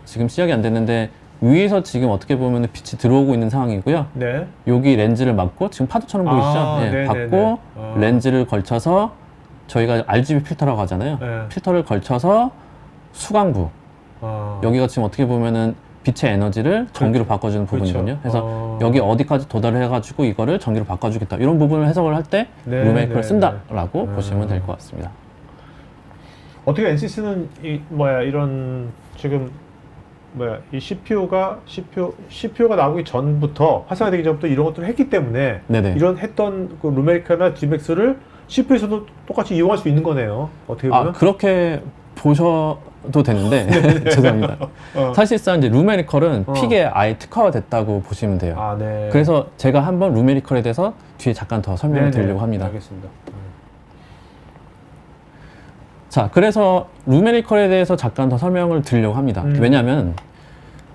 지금 시작이 안 됐는데 위에서 지금 어떻게 보면 빛이 들어오고 있는 상황이고요. 네. 여기 렌즈를 막고 지금 파도처럼 보이시죠? 아, 예, 네네네. 받고 렌즈를 걸쳐서 저희가 RGB 필터라고 하잖아요. 네. 필터를 걸쳐서 수광부 여기가 지금 어떻게 보면은 빛의 에너지를 전기로 바꿔주는 그렇죠. 부분이거든요. 그래서 여기 어디까지 도달을 해가지고 이거를 전기로 바꿔주겠다 이런 부분을 해석을 할 때 네, 루메이커를 네, 쓴다라고 보시면 될 것 같습니다. 어떻게 NCS는 이런 지금 이 CPU가 나오기 전부터 활성화되기 전부터 이런 것들을 했기 때문에 네네. 이런 했던 그 루메리카나 GMAX를 CPU에서도 똑같이 이용할 수 있는 거네요. 어떻게 보면. 그렇게 보셔도 되는데 죄송합니다. 사실상 이제 루메리컬은 픽에 아예 특화가 됐다고 보시면 돼요. 아, 네. 그래서 제가 한번 루메리컬에 대해서 뒤에 잠깐 더 설명을 네네. 드리려고 합니다. 알겠습니다. 자, 그래서 루메리컬에 대해서 잠깐 더 설명을 드리려고 합니다. 왜냐하면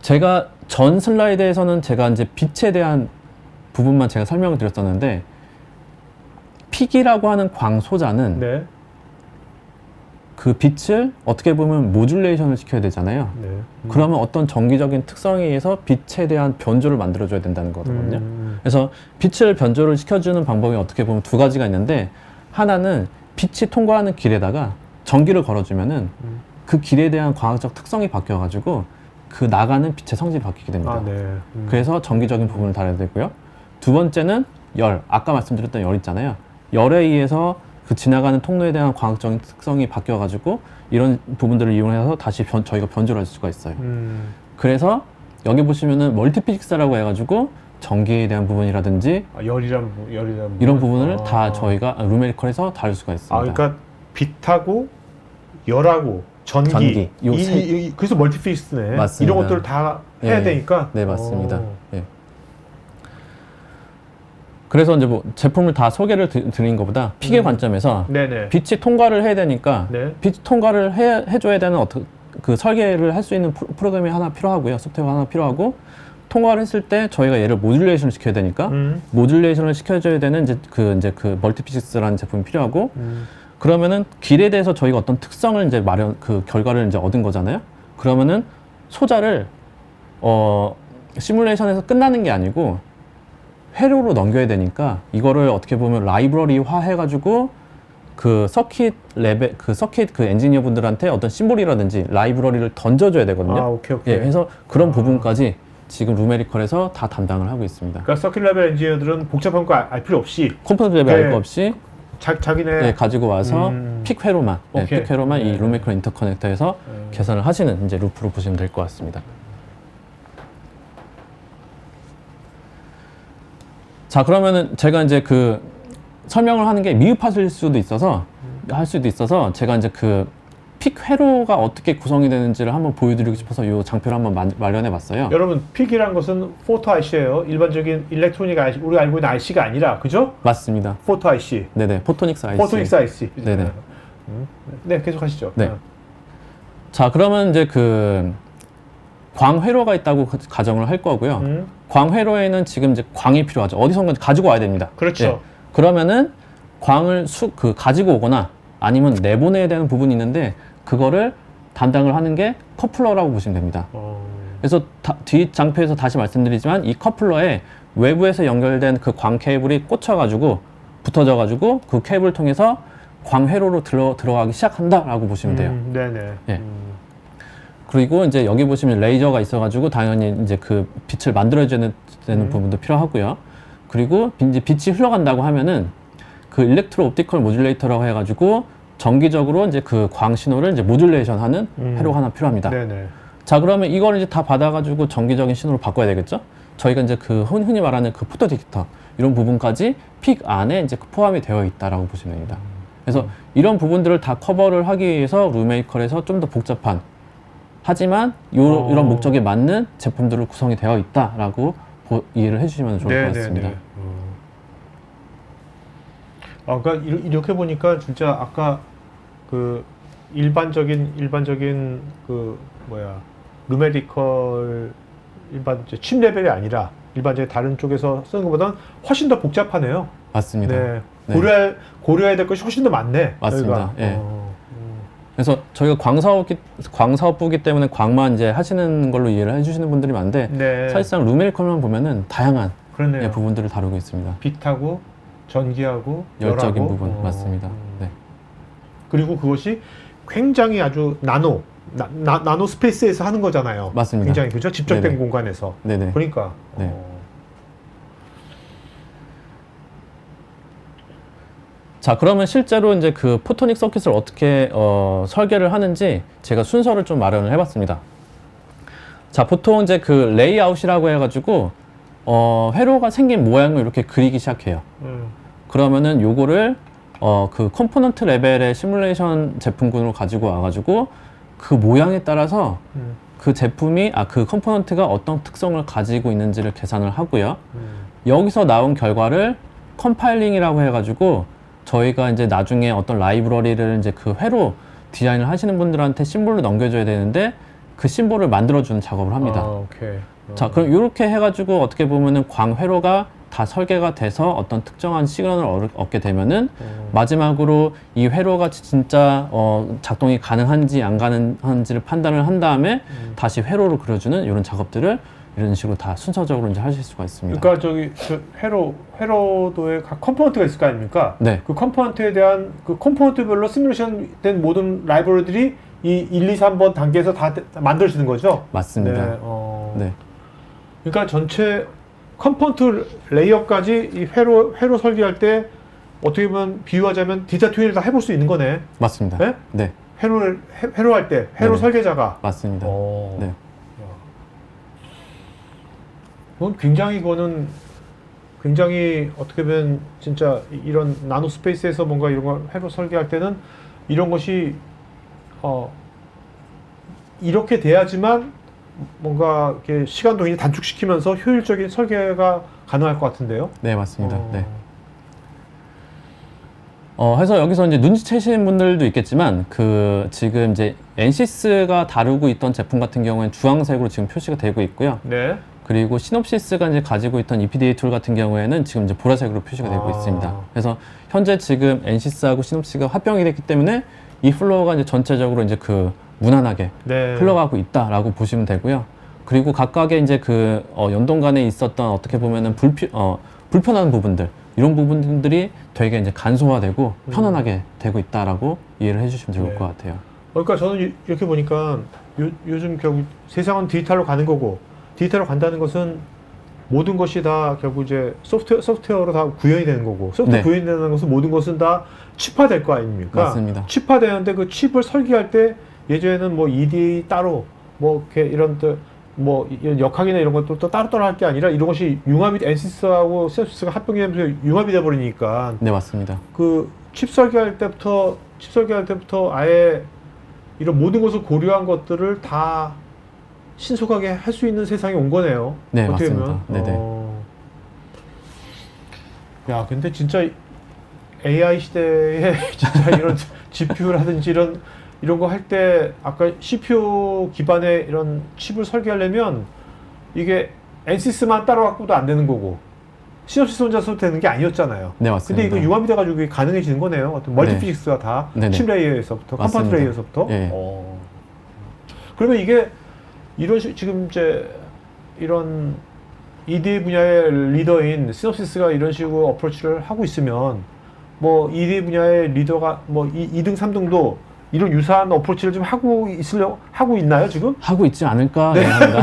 제가 전 슬라이드에서는 제가 이제 빛에 대한 부분만 제가 설명을 드렸었는데 픽이라고 하는 광소자는 네. 그 빛을 어떻게 보면 모듈레이션을 시켜야 되잖아요. 네. 그러면 어떤 정기적인 특성에 의해서 빛에 대한 변조를 만들어줘야 된다는 거거든요. 그래서 빛을 변조를 시켜주는 방법이 어떻게 보면 두 가지가 있는데 하나는 빛이 통과하는 길에다가 전기를 걸어주면은 그 길에 대한 과학적 특성이 바뀌어가지고 그 나가는 빛의 성질이 바뀌게 됩니다. 아, 네. 그래서 정기적인 부분을 다뤄야 되고요. 두 번째는 열, 아까 말씀드렸던 열 있잖아요. 열에 의해서 그 지나가는 통로에 대한 과학적인 특성이 바뀌어가지고 이런 부분들을 이용해서 다시 저희가 변조를 할 수가 있어요. 그래서 여기 보시면은 멀티피직스라고 해가지고 전기에 대한 부분이라든지 열이란 이런 부분을 다 저희가 루메리컬에서 다룰 수가 있습니다. 그러니까 빛하고 열하고 전기. 요 그래서 멀티피직스네. 맞습니다. 이런 것들을 다 해야 예. 되니까. 네, 맞습니다. 예. 그래서 이제 뭐 제품을 다 소개를 드린 것보다 픽의 관점에서 네네. 빛이 통과를 해야 되니까 네. 빛 통과를 해줘야 되는 그 설계를 할 수 있는 프로그램이 하나 필요하고요. 소프트웨어가 하나 필요하고 통과를 했을 때 저희가 얘를 모듈레이션을 시켜야 되니까 모듈레이션을 시켜줘야 되는 이제 그 멀티피직스라는 제품이 필요하고 그러면은 길에 대해서 저희가 어떤 특성을 이제 그 결과를 이제 얻은 거잖아요. 그러면은 소자를 시뮬레이션에서 끝나는 게 아니고 회로로 넘겨야 되니까 이거를 어떻게 보면 라이브러리화 해가지고 그 서킷 엔지니어 분들한테 어떤 심볼이라든지 라이브러리를 던져줘야 되거든요. 아, 오케이. 예, 그래서 그런 부분까지 지금 루메리컬에서 다 담당을 하고 있습니다. 그러니까 서킷 레벨 엔지니어들은 복잡한 거 알 필요 없이 컴포넌트 레벨 알 거 없이 자기네 예, 가지고 와서 픽 회로만, 예, 오케이. 픽 회로만 네. 이 루메리컬 인터커넥터에서 계산을 하시는 이제 루프로 보시면 될 것 같습니다. 자, 그러면은 제가 이제 그 설명을 하는 게 미흡하실 수도 있어서 제가 이제 그 픽 회로가 어떻게 구성이 되는지를 한번 보여드리고 싶어서 이 장표를 한번 마련해 봤어요. 여러분 픽이란 것은 포토 IC예요. 일반적인 일렉트로닉 IC, 우리가 알고 있는 IC가 아니라, 그죠? 맞습니다. 포토 IC. 네네, 포토닉스 IC. 포토닉스 IC. 네네. 네, 계속하시죠. 네. 자, 그러면 이제 그 광회로가 있다고 가정을 할 거고요. 광회로에는 지금 이제 광이 필요하죠. 어디선가 가지고 와야 됩니다. 그렇죠. 예. 그러면은 광을 가지고 오거나 아니면 내보내야 되는 부분이 있는데 그거를 담당을 하는 게 커플러라고 보시면 됩니다. 그래서 뒤 장표에서 다시 말씀드리지만 이 커플러에 외부에서 연결된 그 광 케이블이 꽂혀가지고 붙어져가지고 그 케이블을 통해서 광회로로 들어가기 시작한다라고 보시면 돼요. 네네. 예. 그리고 이제 여기 보시면 레이저가 있어가지고 당연히 이제 그 빛을 만들어줘야 되는 부분도 필요하고요. 그리고 이제 빛이 흘러간다고 하면은 그 일렉트로 옵티컬 모듈레이터라고 해가지고 정기적으로 이제 그 광 신호를 이제 모듈레이션 하는 회로가 하나 필요합니다. 네네. 자, 그러면 이걸 이제 다 받아가지고 정기적인 신호로 바꿔야 되겠죠? 저희가 이제 그 흔히 말하는 그 포토 디텍터 이런 부분까지 픽 안에 이제 포함이 되어 있다라고 보시면 됩니다. 그래서 이런 부분들을 다 커버를 하기 위해서 루메이컬에서 좀 더 복잡한 하지만 이런 목적에 맞는 제품들로 구성이 되어 있다라고 이해를 해주시면 좋을 것 같습니다. 그러니까 이렇게 보니까 진짜 아까 그 일반적인 그 루메리컬 일반 칩 레벨이 아니라 일반적인 다른 쪽에서 쓰는 것보다는 훨씬 더 복잡하네요. 맞습니다. 네. 네. 고려해야 될 것이 훨씬 더 많네. 맞습니다. 예. 그래서 저희가 광사업부기 때문에 광만 이제 하시는 걸로 이해를 해주시는 분들이 많은데 네. 사실상 루메리컬만 보면은 다양한 그렇네요. 예, 부분들을 다루고 있습니다. 빛하고 전기하고 열적인 열하고. 부분 맞습니다. 네. 그리고 그것이 굉장히 아주 나노 스페이스에서 하는 거잖아요. 맞습니다. 굉장히 그죠? 집적된 네네. 공간에서. 네네. 그러니까. 네. 자, 그러면 실제로 이제 그 포토닉 서킷을 어떻게 설계를 하는지 제가 순서를 좀 마련을 해봤습니다. 자, 보통 이제 그 레이아웃이라고 해가지고 회로가 생긴 모양을 이렇게 그리기 시작해요. 그러면은 요거를 그 컴포넌트 레벨의 시뮬레이션 제품군으로 가지고 와가지고 그 모양에 따라서 그 제품이 그 컴포넌트가 어떤 특성을 가지고 있는지를 계산을 하고요. 여기서 나온 결과를 컴파일링이라고 해가지고 저희가 이제 나중에 어떤 라이브러리를 이제 그 회로 디자인을 하시는 분들한테 심볼로 넘겨줘야 되는데 그 심볼을 만들어주는 작업을 합니다. 오케이. 자, 그럼 이렇게 해가지고 어떻게 보면은 광회로가 다 설계가 돼서 어떤 특정한 시그널을 얻게 되면은 마지막으로 이 회로가 진짜 작동이 가능한지 안 가능한지를 판단을 한 다음에 다시 회로를 그려주는 이런 작업들을 이런 식으로 다 순서적으로 이제 하실 수가 있습니다. 그러니까 회로도에 각 컴포넌트가 있을 거 아닙니까? 네. 그 컴포넌트에 대한 그 컴포넌트별로 시뮬레이션 된 모든 라이브러리들이 이 1, 2, 3번 단계에서 다 만들어지는 거죠? 맞습니다. 네. 네. 그러니까 전체 컴포넌트 레이어까지 이 회로 설계할 때 어떻게 보면 비유하자면 디자 트윈을 다 해볼 수 있는 거네. 맞습니다. 네? 네. 회로 할 때 회로 네네. 설계자가. 맞습니다. 네. 그건 굉장히 어떻게 보면 진짜 이런 나노 스페이스에서 뭔가 이런 걸 회로 설계할 때는 이런 것이 이렇게 돼야지만 뭔가 이렇게 시간도 굉장히 단축시키면서 효율적인 설계가 가능할 것 같은데요. 네, 맞습니다. 네. 해서 여기서 이제 눈치채시는 분들도 있겠지만 그 지금 이제 엔시스가 다루고 있던 제품 같은 경우에는 주황색으로 지금 표시가 되고 있고요. 네. 그리고 시놉시스가 이제 가지고 있던 EPDA 툴 같은 경우에는 지금 이제 보라색으로 표시가 되고 있습니다. 그래서 현재 지금 엔시스하고 시놉시스가 합병이 됐기 때문에 이 플로어가 이제 전체적으로 이제 그 무난하게 네. 흘러가고 있다라고 보시면 되고요. 그리고 각각의 이제 그 연동 간에 있었던 어떻게 보면은 불편한 부분들 이런 부분들이 되게 이제 간소화되고 편안하게 되고 있다라고 이해를 해주시면 좋을 네. 것 같아요. 그러니까 저는 이렇게 보니까 요즘 결국 세상은 디지털로 가는 거고 디지털로 간다는 것은 모든 것이 다 결국 이제 소프트웨어로 다 구현이 되는 거고 소프트웨어 네. 구현이 되는 것은 모든 것은 다 칩화될 거 아닙니까? 맞습니다. 칩화되는데 그 칩을 설계할 때 예전에는 뭐 EDA 따로 뭐 이렇게 이런 뭐 이런 역학이나 이런 것도 또 따로따로 할 게 아니라 이런 것이 융합이 엔시스하고 시놉시스가 합병이 되면서 융합이 돼 버리니까 네, 맞습니다. 그 칩 설계할 때부터 아예 이런 모든 것을 고려한 것들을 다 신속하게 할 수 있는 세상이 온 거네요. 네, 어떻게 맞습니다. 보면. 네네. 야, 근데 진짜 AI 시대에 진짜 이런 GPU라든지 이런 거 할 때 아까 CPU 기반의 이런 칩을 설계하려면 이게 엔시스만 따로 갖고도 안 되는 거고 시놉시스 혼자 써도 되는 게 아니었잖아요. 네, 맞습니다. 근데 이거 융합이 돼가지고 이게 가능해지는 거네요. 어떤 멀티피직스가 다 네네. 칩 레이어에서부터 컴포넌트 맞습니다. 레이어에서부터. 예. 그러면 이게 지금 이제 이런 EDA 분야의 리더인 시놉시스가 이런 식으로 어프로치를 하고 있으면 뭐 EDA 분야의 리더가 뭐 2등, 3등도 이런 유사한 어프로치를 좀 하고 있나요, 지금? 하고 있지 않을까 네. 합니다.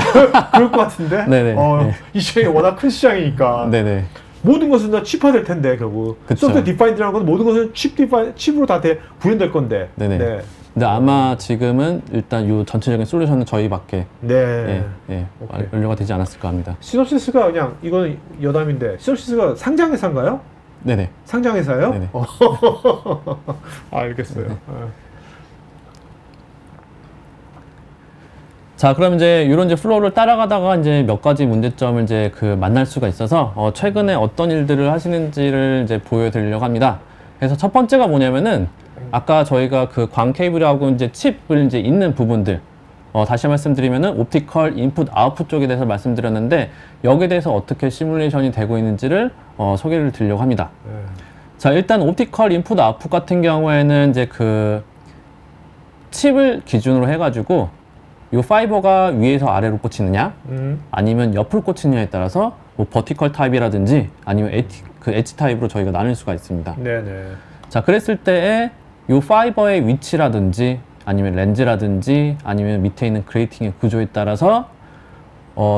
그럴 것 같은데. 네네. 네. 이 시장이 워낙 큰 시장이니까. 네네. 모든 것은 다 칩화될 텐데 결국. 그쵸. 소프트웨어 디파인드라는 건 모든 것은 칩으로 다 구현될 건데. 네네. 네. 근데 아마 지금은 일단 이 전체적인 솔루션은 저희밖에 네. 오케이. 완료가 되지 않았을까 합니다. 시놉시스가 그냥 이건 여담인데 시놉시스가 상장회사인가요? 네네. 상장회사예요? 네네. 알겠어요. 네네. 자, 그럼 이제 이런 이제 플로우를 따라가다가 이제 몇 가지 문제점을 이제 그 만날 수가 있어서 최근에 어떤 일들을 하시는지를 이제 보여드리려고 합니다. 그래서 첫 번째가 뭐냐면은 아까 저희가 그 광 케이블하고 이제 칩을 이제 있는 부분들 다시 말씀드리면은 옵티컬 인풋 아웃풋 쪽에 대해서 말씀드렸는데 여기에 대해서 어떻게 시뮬레이션이 되고 있는지를 소개를 드리려고 합니다. 자, 일단 옵티컬 인풋 아웃풋 같은 경우에는 이제 그 칩을 기준으로 해가지고 이 파이버가 위에서 아래로 꽂히느냐 아니면 옆으로 꽂히느냐에 따라서 뭐 버티컬 타입이라든지 아니면 엣지 타입으로 저희가 나눌 수가 있습니다. 네네. 자, 그랬을 때에 이 파이버의 위치라든지 아니면 렌즈라든지 아니면 밑에 있는 그레이팅의 구조에 따라서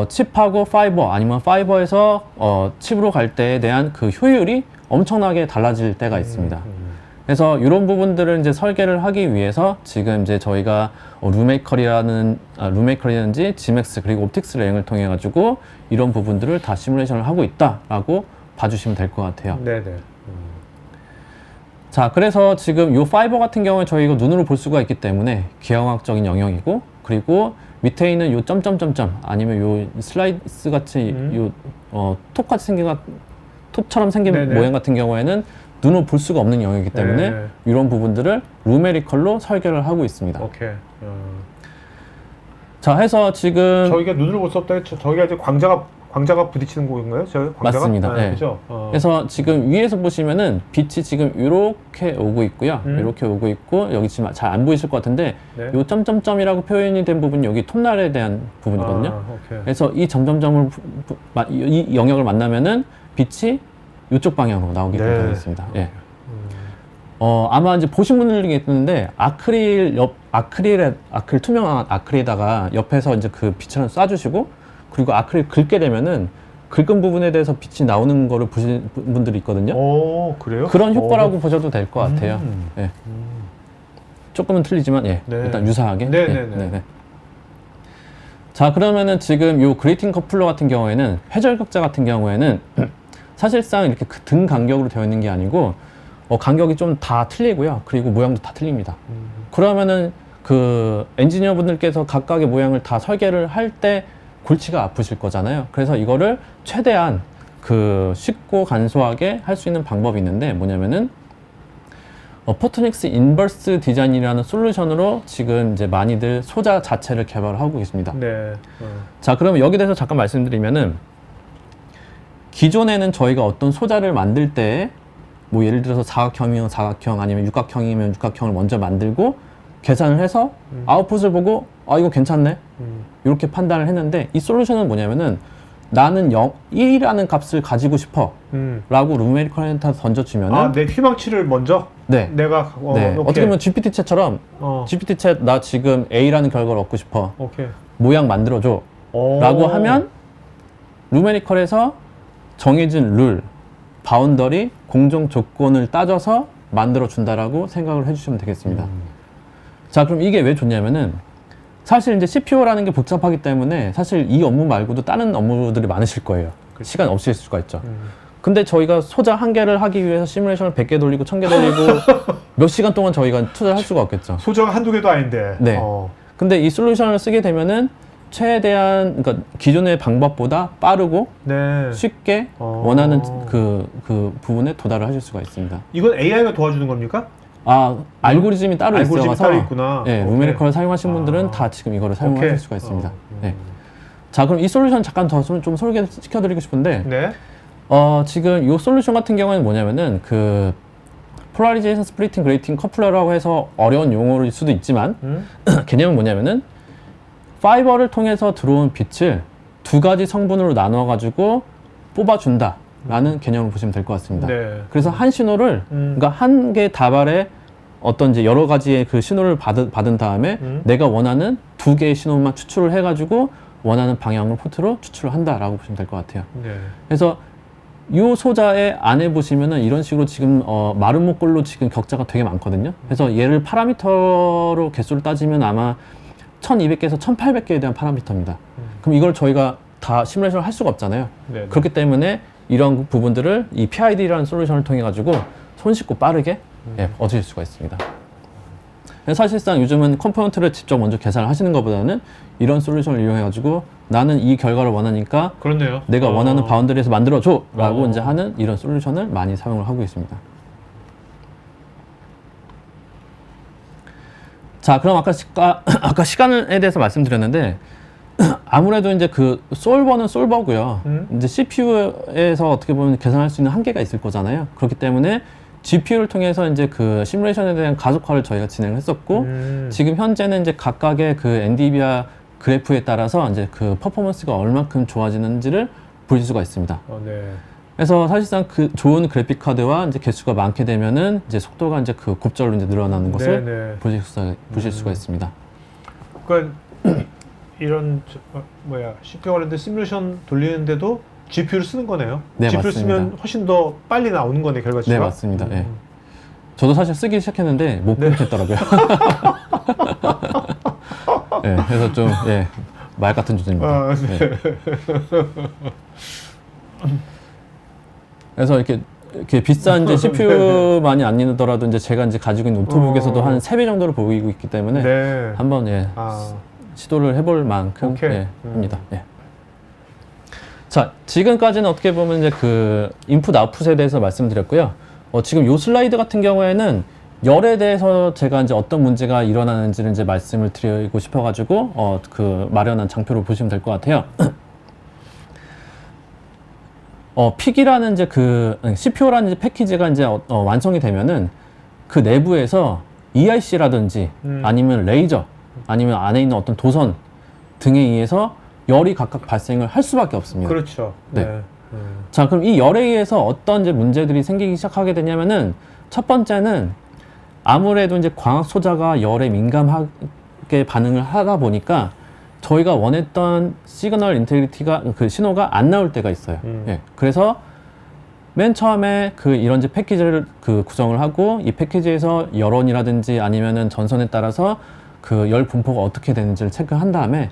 칩하고 파이버 아니면 파이버에서 칩으로 갈 때에 대한 그 효율이 엄청나게 달라질 때가 있습니다. 그래서 이런 부분들을 이제 설계를 하기 위해서 지금 이제 저희가 루메이커라든지 지맥스 그리고 옵틱스 랭을 통해 가지고 이런 부분들을 다 시뮬레이션을 하고 있다라고 봐주시면 될 것 같아요. 네네. 자, 그래서 지금 이 파이버 같은 경우에 저희가 눈으로 볼 수가 있기 때문에 기하학적인 영역이고, 그리고 밑에 있는 요 점점점점 아니면 요 슬라이스 같이 톱같이 톱처럼 생긴 네네. 모양 같은 경우에는 눈으로 볼 수가 없는 영역이기 때문에 네. 이런 부분들을 루메리컬로 설계를 하고 있습니다. 오케이. 자, 해서 지금 저희가 눈으로 볼 수 없다. 저희가 이제 광자가 부딪히는 곳인가요? 저희 광자가? 맞습니다. 네. 그죠? 그래서 지금 위에서 보시면은 빛이 지금 이렇게 오고 있고요. 이렇게 오고 있고, 여기 지금 잘 안 보이실 것 같은데 네. 요 점점점이라고 표현이 된 부분이 여기 톱날에 대한 부분이거든요. 오케이. 그래서 이 점점점을 이 영역을 만나면은 빛이 이쪽 방향으로 나오게끔 네. 되어 있습니다. 예. 아마 이제 보신 분들 중에 있는데 아크릴 투명한 아크릴에다가 옆에서 이제 그 빛을 쏴주시고, 그리고 아크릴 긁게 되면은 긁은 부분에 대해서 빛이 나오는 거를 보신 분들이 있거든요. 오, 그래요? 그런 효과라고 보셔도 될 것 같아요. 음. 예. 조금은 틀리지만 예. 네. 일단 유사하게. 네네네. 예. 네네. 자, 그러면은 지금 요 그레이팅 커플러 같은 경우에는 회절극자 같은 경우에는 사실상 이렇게 그 등 간격으로 되어 있는 게 아니고 간격이 좀 다 틀리고요. 그리고 모양도 다 틀립니다. 그러면은 그 엔지니어 분들께서 각각의 모양을 다 설계를 할 때 골치가 아프실 거잖아요. 그래서 이거를 최대한 그 쉽고 간소하게 할 수 있는 방법이 있는데 뭐냐면은 포토닉스 인버스 디자인이라는 솔루션으로 지금 이제 많이들 소자 자체를 개발하고 계십니다. 네. 자, 그러면 여기 대해서 잠깐 말씀드리면은 기존에는 저희가 어떤 소자를 만들 때 뭐 예를 들어서 사각형이면 사각형 아니면 육각형이면 육각형을 먼저 만들고 계산을 해서 아웃풋을 보고 이거 괜찮네 이렇게 판단을 했는데, 이 솔루션은 뭐냐면은 나는 1이라는 값을 가지고 싶어 라고 루메리컬한테 던져주면은 내 희망치를 먼저? 네. 내가 네. 어떻게 보면 GPT 챗처럼 GPT 챗 나 지금 A라는 결과를 얻고 싶어. 오케이. 모양 만들어줘 라고 하면 루메리컬에서 정해진 룰, 바운더리, 공정 조건을 따져서 만들어 준다라고 생각을 해주시면 되겠습니다. 자, 그럼 이게 왜 좋냐면은 사실 이제 CPU라는 게 복잡하기 때문에 사실 이 업무 말고도 다른 업무들이 많으실 거예요. 시간 없으실 수가 있죠. 근데 저희가 소자 한 개를 하기 위해서 시뮬레이션을 100개 돌리고 1000개 돌리고 몇 시간 동안 저희가 투자를 할 수가 없겠죠. 소자가 한두 개도 아닌데. 네. 근데 이 솔루션을 쓰게 되면은 최대한 그러니까 기존의 방법보다 빠르고 네. 쉽게 원하는 그 부분에 도달을 하실 수가 있습니다. 이건 AI가 도와주는 겁니까? 알고리즘이 따로 알고리즘이 있어서 따로 있구나. 네, 오케이. 루메리컬을 사용하신 분들은 다 지금 이거를 사용하실 수가 있습니다. 네. 자, 그럼 이 솔루션 잠깐 더 좀 소개시켜드리고 싶은데 네. 지금 이 솔루션 같은 경우에는 뭐냐면은 그 폴라리제이션 스플리팅 그레이팅 커플러라고 해서 어려운 용어일 수도 있지만 개념은 뭐냐면은 파이버를 통해서 들어온 빛을 두 가지 성분으로 나눠 가지고 뽑아준다 라는 개념을 보시면 될 것 같습니다. 네. 그래서 한 신호를 그러니까 한 개 다발에 어떤 이제 여러 가지의 그 신호를 받은 다음에 내가 원하는 두 개의 신호만 추출을 해가지고 원하는 방향으로 포트로 추출을 한다라고 보시면 될 것 같아요. 네. 그래서 이 소자의 안에 보시면은 이런 식으로 지금 마른 목걸로 지금 격자가 되게 많거든요. 그래서 얘를 파라미터로 개수를 따지면 아마 1200개에서 1800개에 대한 파라미터입니다. 그럼 이걸 저희가 다 시뮬레이션을 할 수가 없잖아요. 네. 그렇기 때문에 이런 부분들을 이 PID라는 솔루션을 통해 가지고 손쉽고 빠르게 얻으실 수가 있습니다. 사실상 요즘은 컴포넌트를 직접 먼저 계산을 하시는 것보다는 이런 솔루션을 이용해 가지고 나는 이 결과를 원하니까 그렇네요. 내가 원하는 바운더리에서 만들어줘 라고 이제 하는 이런 솔루션을 많이 사용을 하고 있습니다. 자, 그럼 아까 시간에 대해서 말씀드렸는데 아무래도 이제 그 솔버는 솔버고요. 이제 CPU에서 어떻게 보면 계산할 수 있는 한계가 있을 거잖아요. 그렇기 때문에 GPU를 통해서 이제 그 시뮬레이션에 대한 가속화를 저희가 진행을 했었고, 지금 현재는 이제 각각의 그 엔비디아 그래프에 따라서 이제 그 퍼포먼스가 얼만큼 좋아지는지를 보실 수가 있습니다. 네. 그래서 사실상 그 좋은 그래픽 카드와 이제 개수가 많게 되면은 이제 속도가 이제 그 곱절로 이제 늘어나는 것을 네네. 보실 수가 있습니다. 그러니까 이런 CPU 관련된 시뮬레이션 돌리는데도 GPU를 쓰는 거네요. 네, GPU를 맞습니다. 쓰면 훨씬 더 빨리 나오는 거네, 결과치가. 네, 맞습니다. 예. 저도 사실 쓰기 시작했는데 못 끊겠더라고요. 예, 그래서 좀 말 같은 주제입니다. 네. 그래서 이렇게 비싼 이제 CPU만이 아니더라도 이제 제가 이제 가지고 있는 노트북에서도 한 3배 정도로 보이고 있기 때문에 네. 한번 시도를 해볼 만큼 오케이. 합니다. 예. 자, 지금까지는 어떻게 보면 이제 그 인풋 아웃풋에 대해서 말씀드렸고요. 지금 요 슬라이드 같은 경우에는 열에 대해서 제가 이제 어떤 문제가 일어나는지를 이제 말씀을 드리고 싶어가지고 그 마련한 장표로 보시면 될 것 같아요. 픽이라는 이제 그 CPU라는 이제 패키지가 이제 완성이 되면은 그 내부에서 EIC라든지 아니면 레이저 아니면 안에 있는 어떤 도선 등에 의해서 열이 각각 발생을 할 수밖에 없습니다. 그렇죠. 네. 자, 그럼 이 열에 의해서 어떤 이제 문제들이 생기기 시작하게 되냐면은 첫 번째는 아무래도 이제 광학 소자가 열에 민감하게 반응을 하다 보니까 저희가 원했던 시그널 인테그리티가 그 신호가 안 나올 때가 있어요. 예. 그래서 맨 처음에 그 이런 이제 패키지를 그 구성을 하고 이 패키지에서 열원이라든지 아니면은 전선에 따라서 그 열 분포가 어떻게 되는지를 체크한 다음에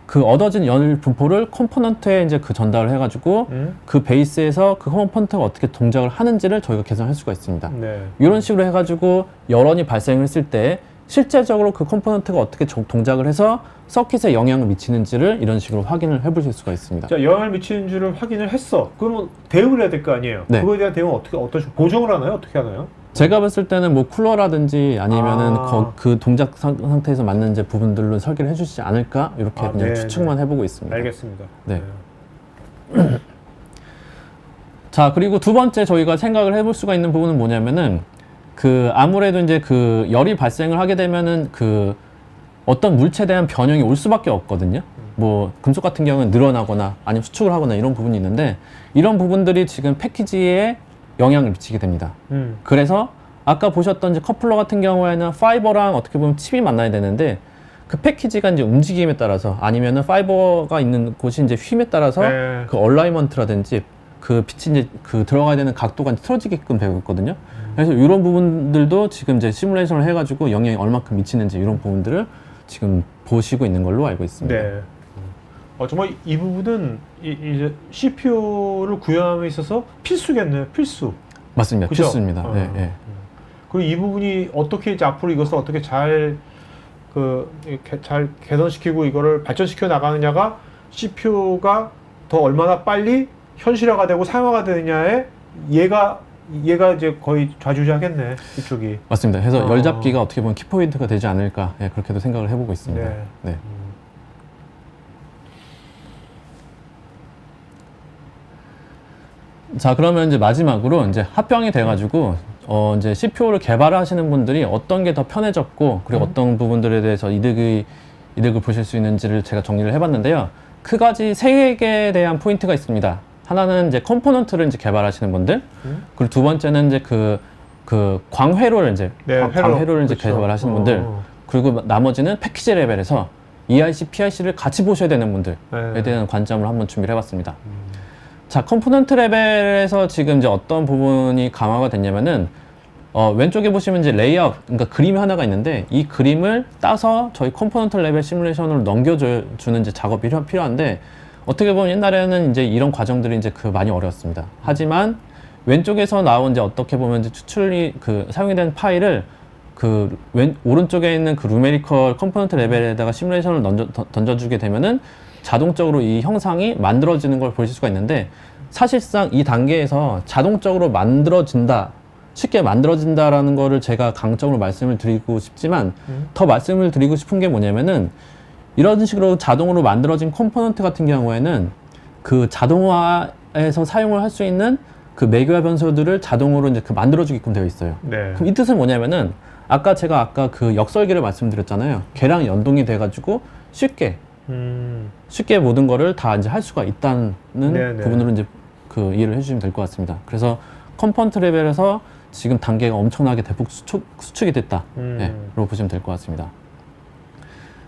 그 얻어진 열 분포를 컴포넌트에 이제 그 전달을 해가지고 그 베이스에서 그 컴포넌트가 어떻게 동작을 하는지를 저희가 계산할 수가 있습니다. 네. 이런 식으로 해가지고 열원이 발생을 했을 때 실제적으로 그 컴포넌트가 어떻게 동작을 해서 서킷에 영향을 미치는지를 이런 식으로 확인을 해보실 수가 있습니다. 자, 영향을 미치는 줄을 확인을 했어. 그러면 대응을 해야 될 거 아니에요. 네. 그거에 대한 대응은 어떤 식으로 보정을 하나요? 어떻게 하나요? 제가 봤을 때는 뭐 쿨러라든지 아니면은 그 동작 상태에서 맞는 이제 부분들로 설계를 해주시지 않을까 이렇게 그냥 네, 추측만 해보고 있습니다. 알겠습니다. 네. 자, 그리고 두 번째 저희가 생각을 해볼 수가 있는 부분은 뭐냐면은 그 아무래도 이제 그 열이 발생을 하게 되면은 그 어떤 물체에 대한 변형이 올 수밖에 없거든요. 뭐 금속 같은 경우는 늘어나거나 아니면 수축을 하거나 이런 부분이 있는데 이런 부분들이 지금 패키지에 영향을 미치게 됩니다. 그래서 아까 보셨던 이제 커플러 같은 경우에는 파이버랑 어떻게 보면 칩이 만나야 되는데 그 패키지가 이제 움직임에 따라서 아니면은 파이버가 있는 곳이 이제 휨에 따라서 네. 그 얼라이먼트라든지 그 빛이 이제 그 들어가야 되는 각도가 이제 틀어지게끔 되고 있거든요. 그래서 이런 부분들도 지금 이제 시뮬레이션을 해가지고 영향이 얼마큼 미치는지 이런 부분들을 지금 보시고 있는 걸로 알고 있습니다. 네. 정말 이 부분은 이제 CPU를 구현함에 있어서 필수겠네요. 필수. 맞습니다. 그죠? 필수입니다. 네, 네. 그리고 이 부분이 어떻게 이제 앞으로 이것을 어떻게 잘 개선시키고 이거를 발전시켜 나가느냐가 CPU가 더 얼마나 빨리 현실화가 되고 사용화가 되느냐에 얘가 이제 거의 좌지우지하겠네, 이쪽이. 맞습니다. 그래서 열잡기가 어떻게 보면 키포인트가 되지 않을까, 그렇게도 생각을 해보고 있습니다. 네. 네. 자, 그러면 이제 마지막으로 이제 합병이 돼가지고 이제 CPU를 개발하시는 분들이 어떤 게 더 편해졌고 그리고 어떤 부분들에 대해서 이득을 보실 수 있는지를 제가 정리를 해봤는데요. 크가지 세 개에 대한 포인트가 있습니다. 하나는 이제 컴포넌트를 이제 개발하시는 분들, 그리고 두 번째는 이제 그 광회로를 이제 광회로를 이제 그렇죠. 개발하시는 분들, 그리고 나머지는 패키지 레벨에서 EIC, PIC를 같이 보셔야 되는 분들에 대한 관점을 한번 준비를 해봤습니다. 자, 컴포넌트 레벨에서 지금 이제 어떤 부분이 강화가 됐냐면은 왼쪽에 보시면 이제 레이아웃, 그러니까 그림이 하나가 있는데 이 그림을 따서 저희 컴포넌트 레벨 시뮬레이션으로 넘겨주는 이제 작업이 필요한데 어떻게 보면 옛날에는 이제 이런 과정들이 이제 많이 어려웠습니다. 하지만 왼쪽에서 나온 이제 어떻게 보면 이제 추출이 사용이 된 파일을 오른쪽에 있는 그 누메리컬 컴포넌트 레벨에다가 시뮬레이션을 던져주게 되면은 자동적으로 이 형상이 만들어지는 걸 보실 수가 있는데 사실상 이 단계에서 자동적으로 쉽게 만들어진다라는 거를 제가 강점으로 말씀을 드리고 싶지만 더 말씀을 드리고 싶은 게 뭐냐면은 이런 식으로 자동으로 만들어진 컴포넌트 같은 경우에는 그 자동화에서 사용을 할 수 있는 그 매개화 변수들을 자동으로 이제 그 만들어주게끔 되어 있어요. 네. 그럼 이 뜻은 뭐냐면은 제가 아까 그 역설계를 말씀드렸잖아요. 걔랑 연동이 돼가지고 쉽게 모든 거를 다 이제 할 수가 있다는 네네. 부분으로 이제 그 이해를 해주시면 될 것 같습니다. 그래서 컴포넌트 레벨에서 지금 단계가 엄청나게 대폭 수축이 됐다. 네, 라고 보시면 될 것 같습니다.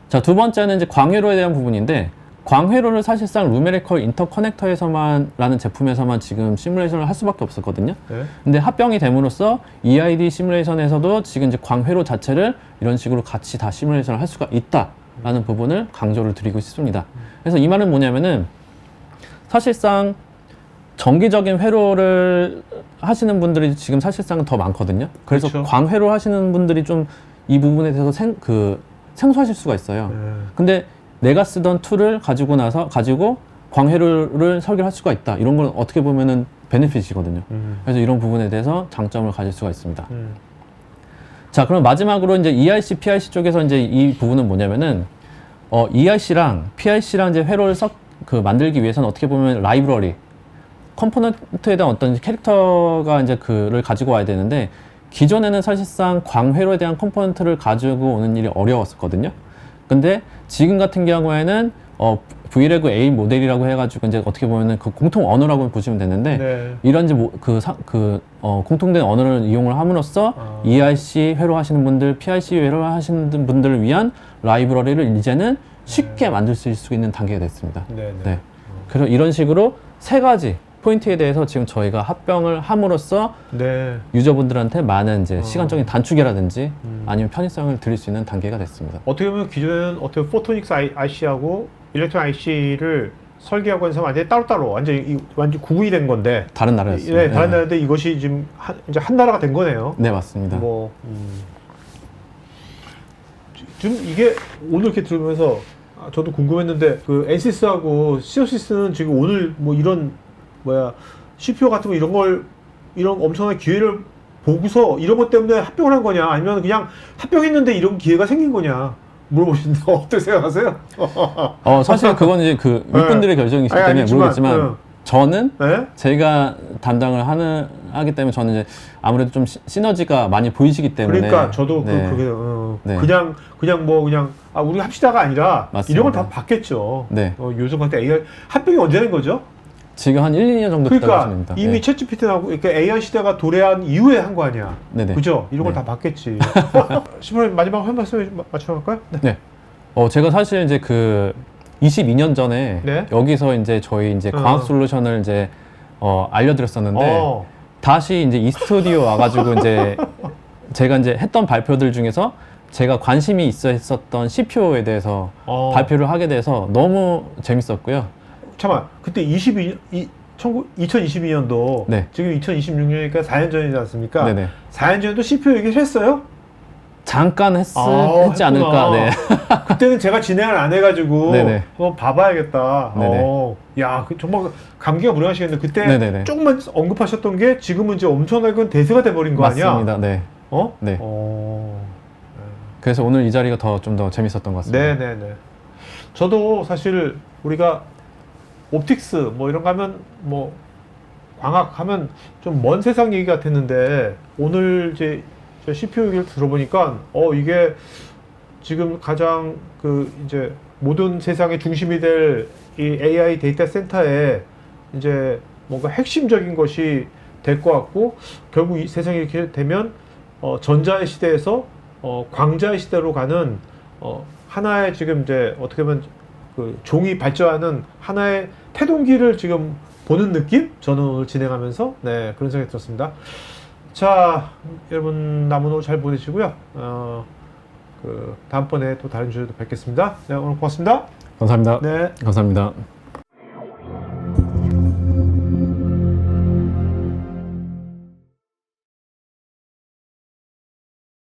자, 두 번째는 이제 광회로에 대한 부분인데, 광회로를 사실상 루메리컬 인터커넥터에서만 라는 제품에서만 지금 시뮬레이션을 할 수밖에 없었거든요. 네. 근데 합병이 됨으로써 EID 시뮬레이션에서도 지금 이제 광회로 자체를 이런 식으로 같이 다 시뮬레이션을 할 수가 있다라는 부분을 강조를 드리고 싶습니다. 그래서 이 말은 뭐냐면은 사실상 정기적인 회로를 하시는 분들이 지금 사실상 더 많거든요. 그래서 그렇죠. 광회로 하시는 분들이 좀 이 부분에 대해서 생소하실 수가 있어요. 근데 내가 쓰던 툴을 가지고 광회로를 설계할 수가 있다. 이런 건 어떻게 보면은 베네핏이거든요. 그래서 이런 부분에 대해서 장점을 가질 수가 있습니다. 자, 그럼 마지막으로 이제 EIC, PIC 쪽에서 이제 이 부분은 뭐냐면은 EIC랑 PIC랑 이제 회로를 만들기 위해서는 어떻게 보면 라이브러리, 컴포넌트에 대한 어떤 캐릭터가 이제 그를 가지고 와야 되는데, 기존에는 사실상 광회로에 대한 컴포넌트를 가지고 오는 일이 어려웠었거든요. 근데 지금 같은 경우에는 Vreg A 모델이라고 해가지고 이제 어떻게 보면은 그 공통 언어라고 보시면 되는데, 네. 이런 이제 공통된 언어를 이용을 함으로써 EIC 회로 하시는 분들, PIC 회로 하시는 분들을 위한 라이브러리를 이제는 쉽게 만들 수 있는 단계가 됐습니다. 네. 그래서 이런 식으로 세 가지 포인트에 대해서 지금 저희가 합병을 함으로써 네. 유저분들한테 많은 이제 시간적인 단축이라든지 아니면 편의성을 드릴 수 있는 단계가 됐습니다. 어떻게 보면 기존에는 어떻게 포토닉스 IC하고 일렉트론 IC를 설계하고 해서 완전히 따로따로 완전히 구분이 된 건데, 다른 나라였습니다. 네, 다른 나라인데 이것이 지금 이제 한 나라가 된 거네요. 네, 맞습니다. 지금 이게 오늘 이렇게 들으면서 저도 궁금했는데, 그 엔시스하고 시오시스는 지금 오늘 뭐 이런 CPU 같은 거 이런 엄청난 기회를 보고서 이런 것 때문에 합병을 한 거냐, 아니면 그냥 합병했는데 이런 기회가 생긴 거냐 물어보시는데 어떻게 생각하세요? 사실 그건 이제 그 윗분들의 결정이기 때문에 모르겠지만, 저는 네? 제가 담당을 하기 때문에 저는 이제 아무래도 좀 시너지가 많이 보이시기 때문에. 그러니까 저도 네. 그게 네. 그냥 우리 합시다가 아니라 맞습니다. 이런 걸 다 봤겠죠. 네. 요즘 같은 AI 합병이 언제 된 거죠? 지금 한 1, 2년 정도 됐다고 그러니까 보시면 됩니다. 이미 챗GPT하고 이렇게 AI 시대가 도래한 이후에 한 거 아니야. 네네. 그죠? 이런 걸 네. 다 봤겠지. 신부님 마지막 한 말씀 맞춰볼까요? 네. 제가 사실 이제 22년 전에 네? 여기서 이제 저희 이제 광학 솔루션을 이제 알려드렸었는데, 다시 이제 이 스튜디오 와가지고 이제 제가 이제 했던 발표들 중에서 제가 관심이 있어 했었던 CPU에 대해서 발표를 하게 돼서 너무 재밌었고요. 잠깐만, 그때 2022년도 네. 지금 2026년이니까 4년 전이지 않습니까? 네네. 4년 전에도 CPU 얘기를 했어요? 잠깐 했지 했구나. 않을까. 네. 그때는 제가 진행을 안 해가지고 네네. 한번 봐봐야겠다. 네네. 야, 정말 감기가 무량하시겠는데 그때 네네네. 조금만 언급하셨던 게 지금은 이제 엄청나게 대세가 돼버린 거 아니야? 맞습니다. 네. 네. 그래서 오늘 이 자리가 좀 더 재밌었던 것 같습니다. 네네네. 저도 사실 우리가 옵틱스 뭐 이런 거 하면 광학 하면 좀 먼 세상 얘기 같았는데, 오늘 이제 CPU 얘기를 들어보니까 이게 지금 가장 이제 모든 세상의 중심이 될 이 AI 데이터 센터에 이제 뭔가 핵심적인 것이 될 것 같고, 결국 이 세상이 이렇게 되면 전자의 시대에서 광자의 시대로 가는 하나의 지금 이제 어떻게 보면 종이 발전하는 하나의 태동기를 지금 보는 느낌? 저는 오늘 진행하면서 그런 생각이 들었습니다. 자, 여러분 남은 오후 잘 보내시고요. 다음번에 또 다른 주제로 뵙겠습니다. 네, 오늘 고맙습니다. 감사합니다. 네. 감사합니다.